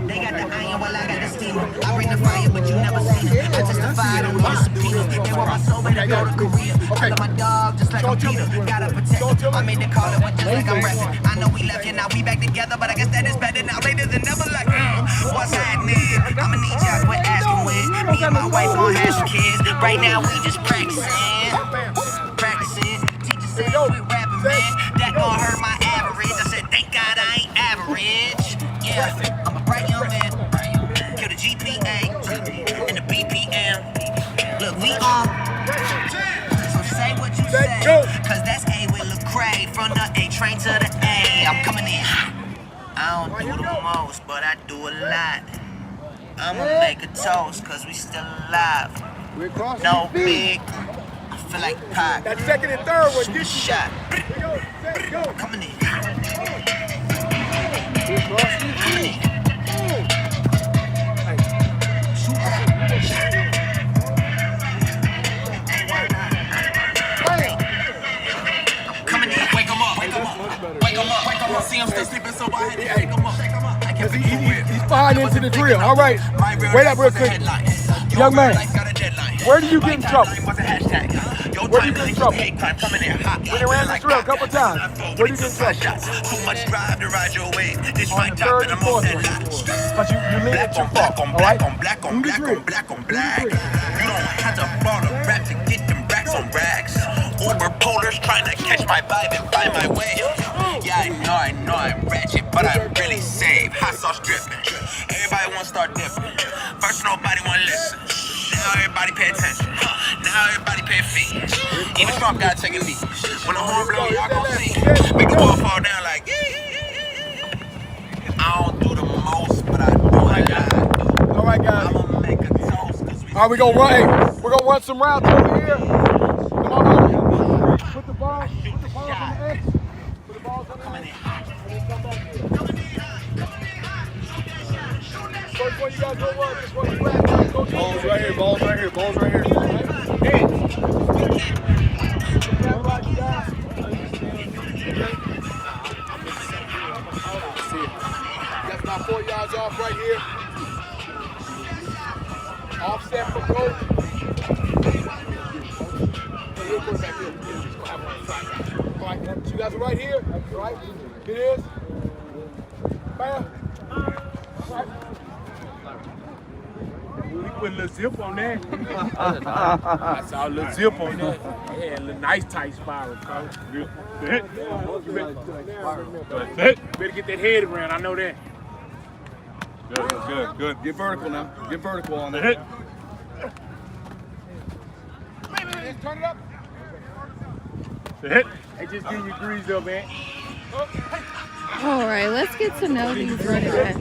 They got the iron while I got the steamer. I bring the fire, but you never seen it. I testify to the subpoena. They want my soul, but I go to Korea. I love my dog just like a Peter. Gotta protect him. I made the call, it went just like I'm rapping. I know we left you, now we back together, but I guess that is better now. Later than never, like, what's happening? I'ma need y'all to quit asking when. Me and my wife gon' have some kids. Right now we just practicing. Teacher said quit rapping, man. That gon' hurt my average. I said, thank God I ain't average. Yeah, I'm a bright young man. Kill the GPA and the BPM. Look, we on. So say what you say, cause that's A with Lecrae. From the A train to the A. I'm coming in. I don't do the most, but I do a lot. I'ma make a toast, cause we still alive. No big. I feel like Pac. That second and third one, get shot. Coming in. Coming in. Coming in. Wake 'em up. Wake 'em up. Wake 'em up. See 'em still sleeping, so I had to shake 'em up. I Because he's fine into the drill. All right. Wait up real quick. Young man, where do you get in trouble? Where do you get in trouble? When they ran the drill a couple times, where do you get in trouble? On the third and fourth one. But you lean it too far. All right? Do the drill. You don't have to follow rap to get them racks on racks. Uber polars trying to catch my vibe and find my way. Yeah, I know I'm ratchet, but I'm really safe. Hot sauce dripping. Everybody wanna start dipping. First nobody wanna listen. Now everybody pay attention. Now everybody pay a fee. Even Trump gotta take a knee. When the horn blow, y'all gon' see. Make the ball fall down like. I don't do the most, but I do a lot. All right, guys. I'ma make a toast. All right, we're gonna run some routes over here. Come on over. Put the balls on the X. Put the balls on the X. And then come back here. First one you guys go run, this one you grab. Balls right here, balls right here, balls right here. That's about 4 yards off right here. Offset from goal. All right, you guys are right here. Right? It is. Bam. All right. We put a little zip on that. I saw a little zip on that. Yeah, a little nice tight spiral, coach. Better get that head around, I know that. Good. Get vertical now. Get vertical on that. Turn it up. They just getting you greased up, man. All right, let's get to know these running backs.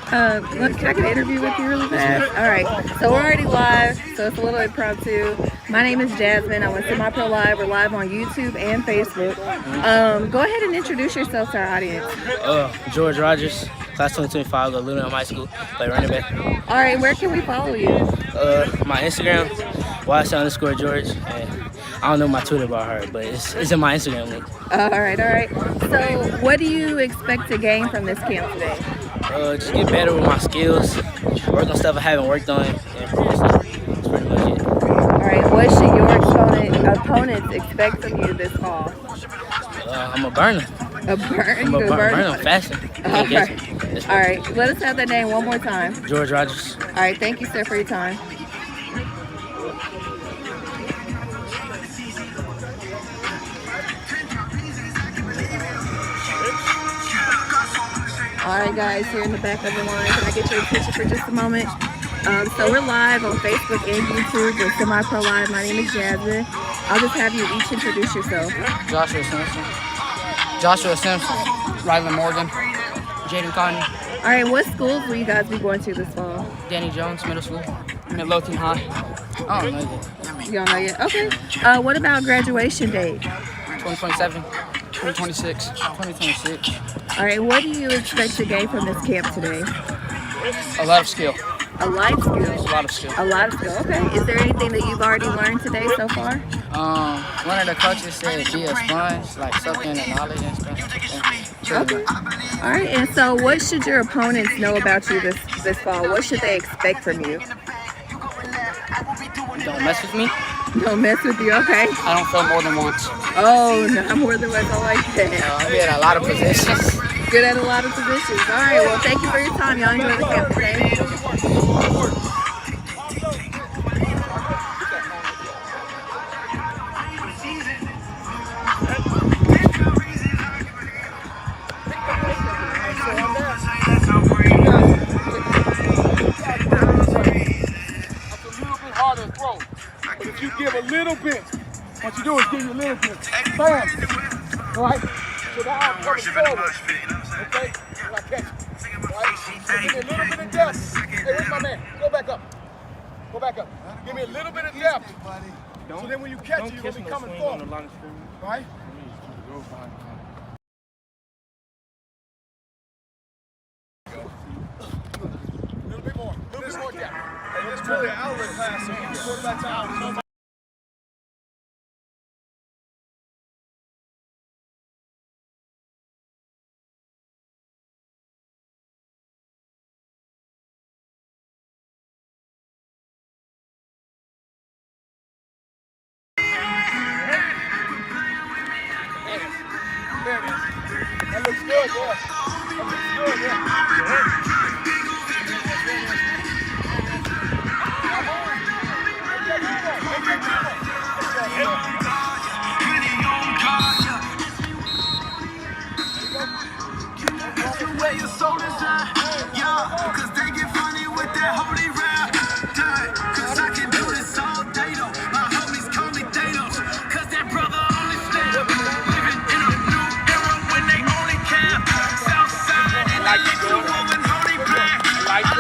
Can I get an interview with you really fast? All right, so we're already live, so it's a little impromptu. My name is Jasmine. I'm with Semi Pro Live. We're live on YouTube and Facebook. Go ahead and introduce yourself to our audience. George Rogers, class 2025, go to Little High School, play running back. All right, where can we follow you? My Instagram, YC_George, and I don't know my Twitter by heart, but it's in my Instagram link. All right. So what do you expect to gain from this camp today? Just get better with my skills, work on stuff I haven't worked on, and improve stuff. That's pretty much it. All right, what should your opponents expect from you this fall? I'm a burner. A burner? I'm a burner. I'm faster. All right, let us have that name one more time. George Rogers. All right, thank you, sir, for your time. All right, guys, here in the back of the line, can I get your attention for just a moment? So we're live on Facebook and YouTube with Semi Pro Live. My name is Jasmine. I'll just have you each introduce yourself. Joshua Simpson. Ryland Morgan. Jaden Cotton. All right, what schools will you guys be going to this fall? Danny Jones Middle School. Midlothian High. I don't know yet. You don't know yet? Okay. What about graduation date? 2027. 2026. 2026. All right, what do you expect to gain from this camp today? A lot of skill. A life skill? A lot of skill. A lot of skill, okay. Is there anything that you've already learned today so far? One of the coaches said be a sponge, like soak in the knowledge and stuff. Okay. All right, and so what should your opponents know about you this fall? What should they expect from you? Don't mess with me. Don't mess with you, okay. I don't fail more than once. Oh, not more than once, I like that. I'm good at a lot of positions. Good at a lot of positions. All right, well, thank you for your time. Y'all enjoy the camp today. But if you give a little bit, what you do is give you a little bit. Bam! All right? So now I'm coming forward. Okay? When I catch it. All right? So give me a little bit of depth. Hey, where's my man? Go back up. Go back up. Give me a little bit of depth. So then when you catch it, you're going to be coming forward. All right? A little bit more depth. Hey, let's pull the outlet pass so you can quarterback to out.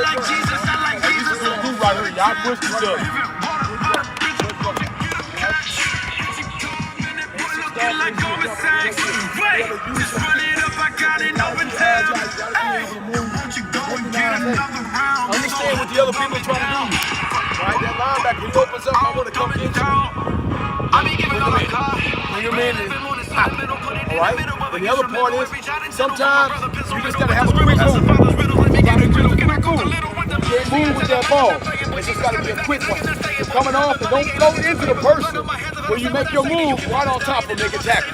Hey, this is what we do right here. Y'all push each other. Understand what the other people are trying to do. Right? That linebacker, he opens up, I want to come get you. Bring him in and pop. All right? And the other part is, sometimes you just got to have a quick move. You got to do a quick move. You can't move with that ball. It's just got to be a quick one. You're coming off and don't float into the person when you make your move right on top of make a tackle.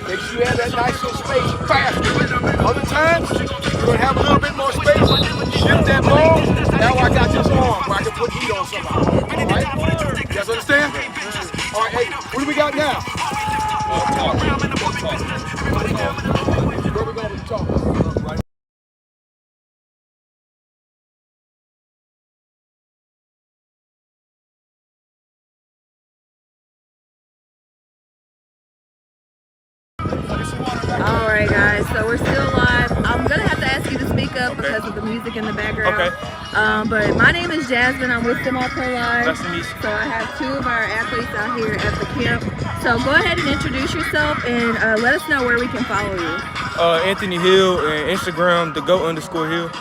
Make sure you have that nice little space faster. Other times, you're going to have a little bit more space. Shift that ball. Now I got this arm where I can put heat on somebody. All right? You guys understand? All right, hey, what do we got now? Where we going with the talk? Right. All right, guys, so we're still live. I'm gonna have to ask you to speak up because of the music in the background. Okay. But my name is Jasmine. I'm with Semi-Pro Live. Nice to meet you. So I have two of our athletes out here at the camp. So go ahead and introduce yourself and let us know where we can follow you. Anthony Hill and Instagram, @thegoat_Hill.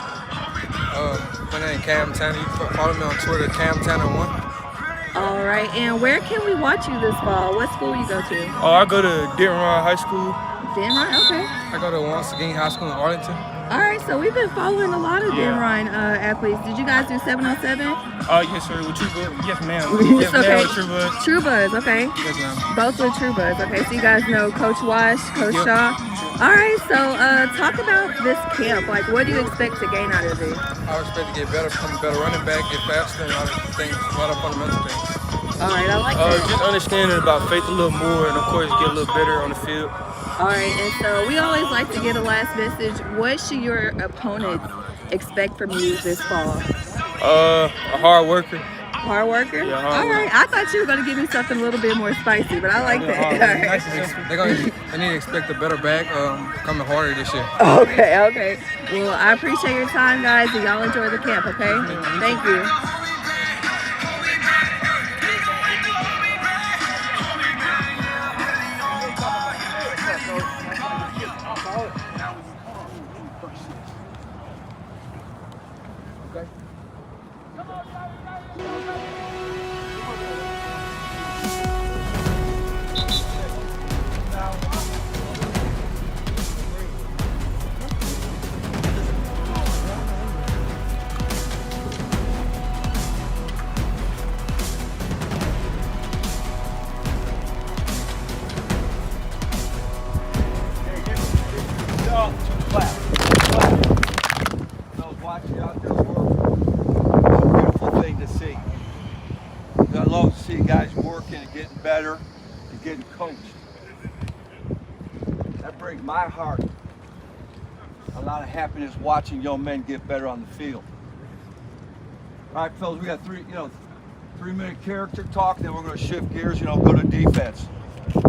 My name is Cam Tanner. You can follow me on Twitter, CamTanner1. All right, and where can we watch you this fall? What school you go to? I go to Denton High School. Denton, okay. I go to Once Again High School in Arlington. All right, so we've been following a lot of Denton athletes. Did you guys do 707? Yes, sir. With True Buzz. Yes, ma'am. Yes, okay. ma'am. With True Buzz. True Buzz, okay. Yes, ma'am. Both with True Buzz, okay. So you guys know Coach Wash, Coach Shaw. All right, so talk about this camp. Like, what do you expect to gain out of it? I expect to get better, become a better running back, get faster, and all the things, a lot of fundamental things. All right, I like that. Just understanding about faith a little more, and of course, get a little better on the field. All right, and so we always like to get a last message. What should your opponents expect from you this fall? A hard worker. Hard worker? Yeah, hard All right, worker. I thought you were going to give me something a little bit more spicy, but I like that. All right. They need to expect a better back, coming harder this year. Okay, okay. Well, I appreciate your time, guys, and y'all enjoy the camp, okay? Thank you. Beautiful thing to see. I love to see guys working and getting better and getting coached. That brings my heart a lot of happiness watching young men get better on the field. All right, fellas, we got 3-minute character talk, then we're going to shift gears, go to defense. So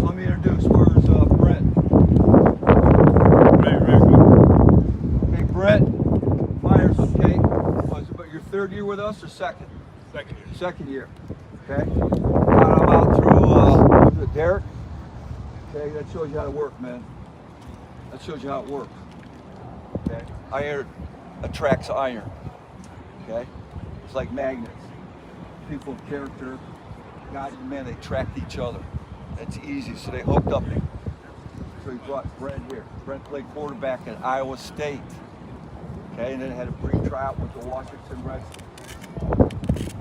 let me introduce, where's Brett? Okay, Brett Myers, okay. But your third year with us or second? Second year. Second year, okay. How about through Derek? Okay, that shows you how to work, man. That shows you how it works. Okay, iron attracts iron. Okay, it's like magnets. People of character, guys and men, they attract each other. That's easy, so they hooked up. So he brought Brent here. Brent played quarterback at Iowa State. Okay, and then had a pre-tryout with the Washington Redskins.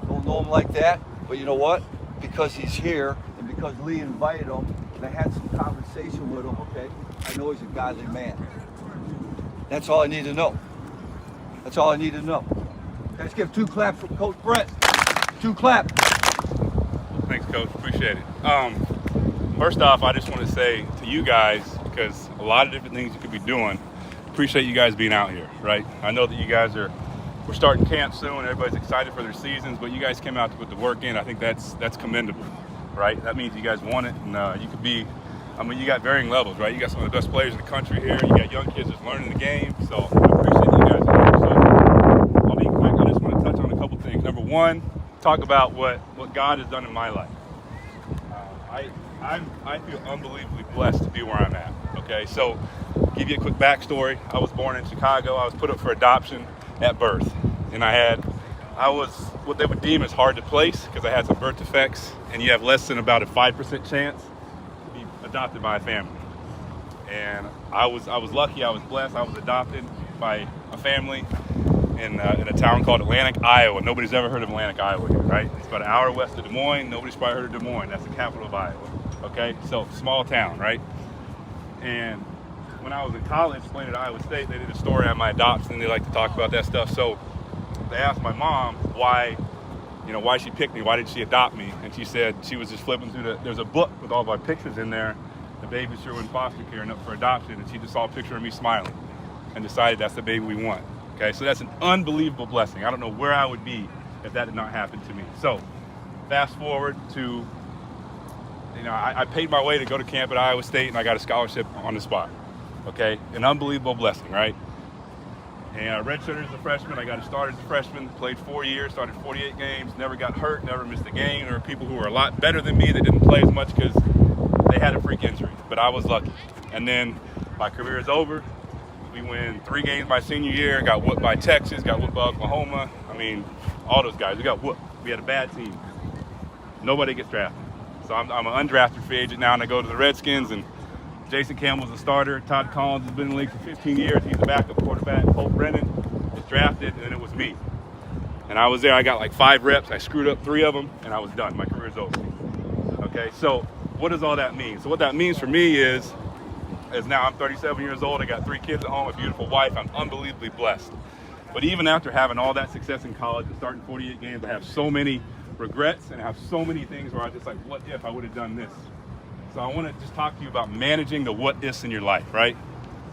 Don't know him like that, but you know what? Because he's here and because Lee invited him, and I had some conversation with him, okay? I know he's a godly man. That's all I need to know. That's all I need to know. Let's give 2 claps for Coach Brent. 2 claps. Thanks, Coach. Appreciate it. First off, I just want to say to you guys, because a lot of different things you could be doing, appreciate you guys being out here, right? I know that you guys we're starting camp soon. Everybody's excited for their seasons, but you guys came out to put the work in. I think that's commendable, right? That means you guys want it, and you could be. I mean, you got varying levels, right? You got some of the best players in the country here. You got young kids just learning the game, so I appreciate you guys. one, talk about what God has done in my life. I feel unbelievably blessed to be where I'm at. Okay, so give you a quick backstory. I was born in Chicago. I was put up for adoption at birth, and I was what they would deem as hard to place because I had some birth defects, and you have less than about a 5% chance to be adopted by a family. And I was lucky. I was blessed. I was adopted by a family in a town called Atlantic, Iowa. Nobody's ever heard of Atlantic, Iowa here, right? It's about an hour west of Des Moines. Nobody's probably heard of Des Moines. That's the capital of Iowa. Okay, so small town, right? And when I was in college, playing at Iowa State, they did a story on my adoption. They like to talk about that stuff. So they asked my mom why she picked me. Why did she adopt me? And she said she was just flipping through there's a book with all my pictures in there. The babies who were in foster care and up for adoption, and she just saw a picture of me smiling and decided that's the baby we want. Okay, so that's an unbelievable blessing. I don't know where I would be if that did not happen to me. So fast forward to, I paid my way to go to camp at Iowa State, and I got a scholarship on the spot. Okay, an unbelievable blessing, right? And I redshirted as a freshman. I got started as a freshman, played 4 years, started 48 games, never got hurt, never missed a game. There were people who were a lot better than me that didn't play as much because they had a freak injury, but I was lucky. And then my career is over. We win 3 games my senior year, got whooped by Texas, got whooped by Oklahoma. I mean, all those guys, we got whooped. We had a bad team. Nobody gets drafted. So I'm an undrafted free agent now, and I go to the Redskins, and Jason Campbell's a starter. Todd Collins has been in the league for 15 years. He's a backup quarterback. Hope Brennan was drafted, and then it was me. And I was there. I got like 5 reps. I screwed up 3 of them, and I was done. My career's over. Okay, so what does all that mean? So what that means for me is now I'm 37 years old. I got 3 kids at home, a beautiful wife. I'm unbelievably blessed. But even after having all that success in college and starting 48 games, I have so many regrets and I have so many things where I just like, what if I would have done this? So I want to just talk to you about managing the what ifs in your life, right?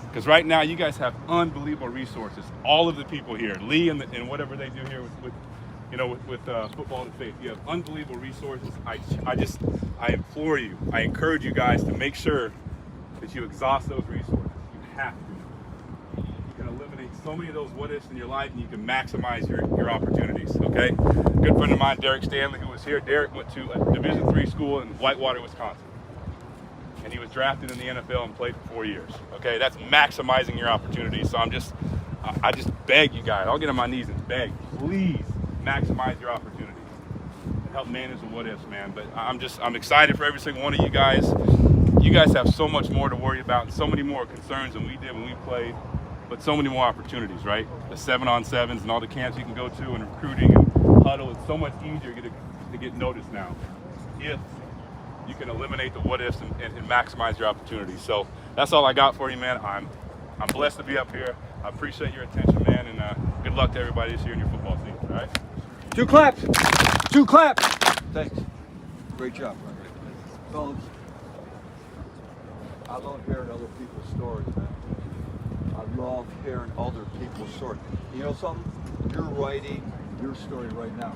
Because right now you guys have unbelievable resources. All of the people here, Lee and whatever they do here with football and faith, you have unbelievable resources. I implore you, I encourage you guys to make sure that you exhaust those resources. You have to. You can eliminate so many of those what ifs in your life, and you can maximize your opportunities. Okay. Good friend of mine, Derek Stanley, who was here. Derek went to a Division III school in Whitewater, Wisconsin. And he was drafted in the NFL and played for 4 years. Okay, that's maximizing your opportunities. So I just beg you guys, I'll get on my knees and beg, please maximize your opportunities and help manage the what ifs, man. But I'm excited for every single one of you guys. You guys have so much more to worry about and so many more concerns than we did when we played, but so many more opportunities, right? The 7-on-7s and all the camps you can go to and recruiting and huddle. It's so much easier to get noticed now if you can eliminate the what ifs and maximize your opportunities. So that's all I got for you, man. I'm blessed to be up here. I appreciate your attention, man, and good luck to everybody this year in your football season, all right? 2 claps. 2 claps. Thanks. Great job, fellas. I love hearing other people's stories, man. I love hearing other people's stories. You know something? You're writing your story right now.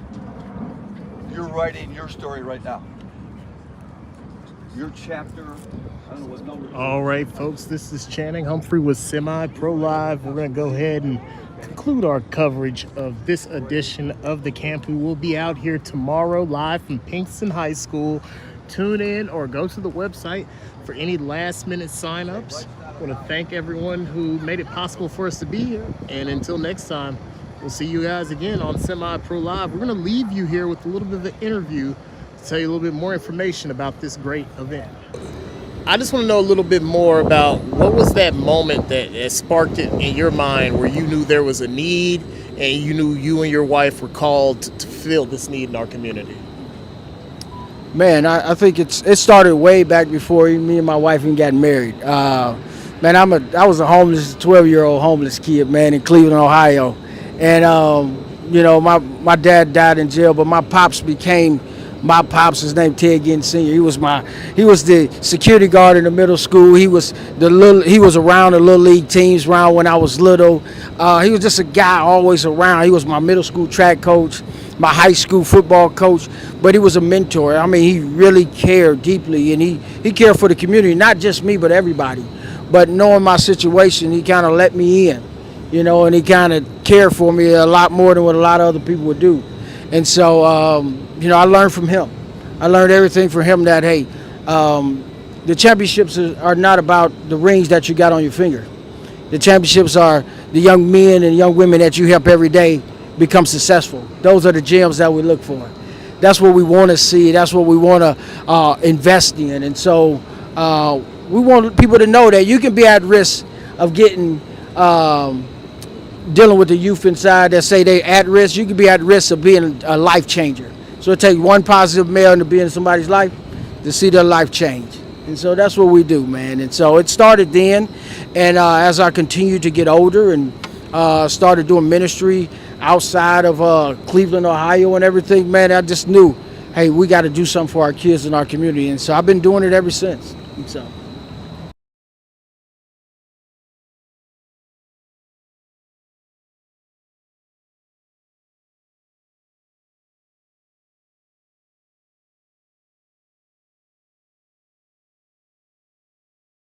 You're writing your story right now. Your chapter, I don't know what number. All right, folks, this is Channing Humphrey with Semi-Pro Live. We're going to go ahead and conclude our coverage of this edition of the camp. We will be out here tomorrow live from Pinkston High School. Tune in or go to the website for any last-minute sign-ups. I want to thank everyone who made it possible for us to be here. And until next time, we'll see you guys again on Semi-Pro Live. We're going to leave you here with a little bit of an interview to tell you a little bit more information about this great event. I just want to know a little bit more about what was that moment that sparked it in your mind where you knew there was a need and you knew you and your wife were called to fill this need in our community? Man, I think it started way back before me and my wife even got married. Man, I was a 12-year-old homeless kid, man, in Cleveland, Ohio. And, my dad died in jail, but my pops became my pops. His name Ted Ginn Sr. He was the security guard in the middle school. He was around the little league teams around when I was little. He was just a guy always around. He was my middle school track coach, my high school football coach, but he was a mentor. I mean, he really cared deeply, and he cared for the community, not just me, but everybody. But knowing my situation, he kind of let me in, and he kind of cared for me a lot more than what a lot of other people would do. And so, I learned from him. I learned everything from him that, hey, the championships are not about the rings that you got on your finger. The championships are the young men and young women that you help every day become successful. Those are the gems that we look for. That's what we want to see. That's what we want to invest in. And so we want people to know that you can be at risk of getting dealing with the youth inside that say they're at risk. You can be at risk of being a life changer. So it takes one positive male to be in somebody's life to see their life change. And so that's what we do, man. And so it started then. And as I continued to get older and started doing ministry outside of Cleveland, Ohio and everything, man, I just knew, hey, we got to do something for our kids in our community. And so I've been doing it ever since. And so.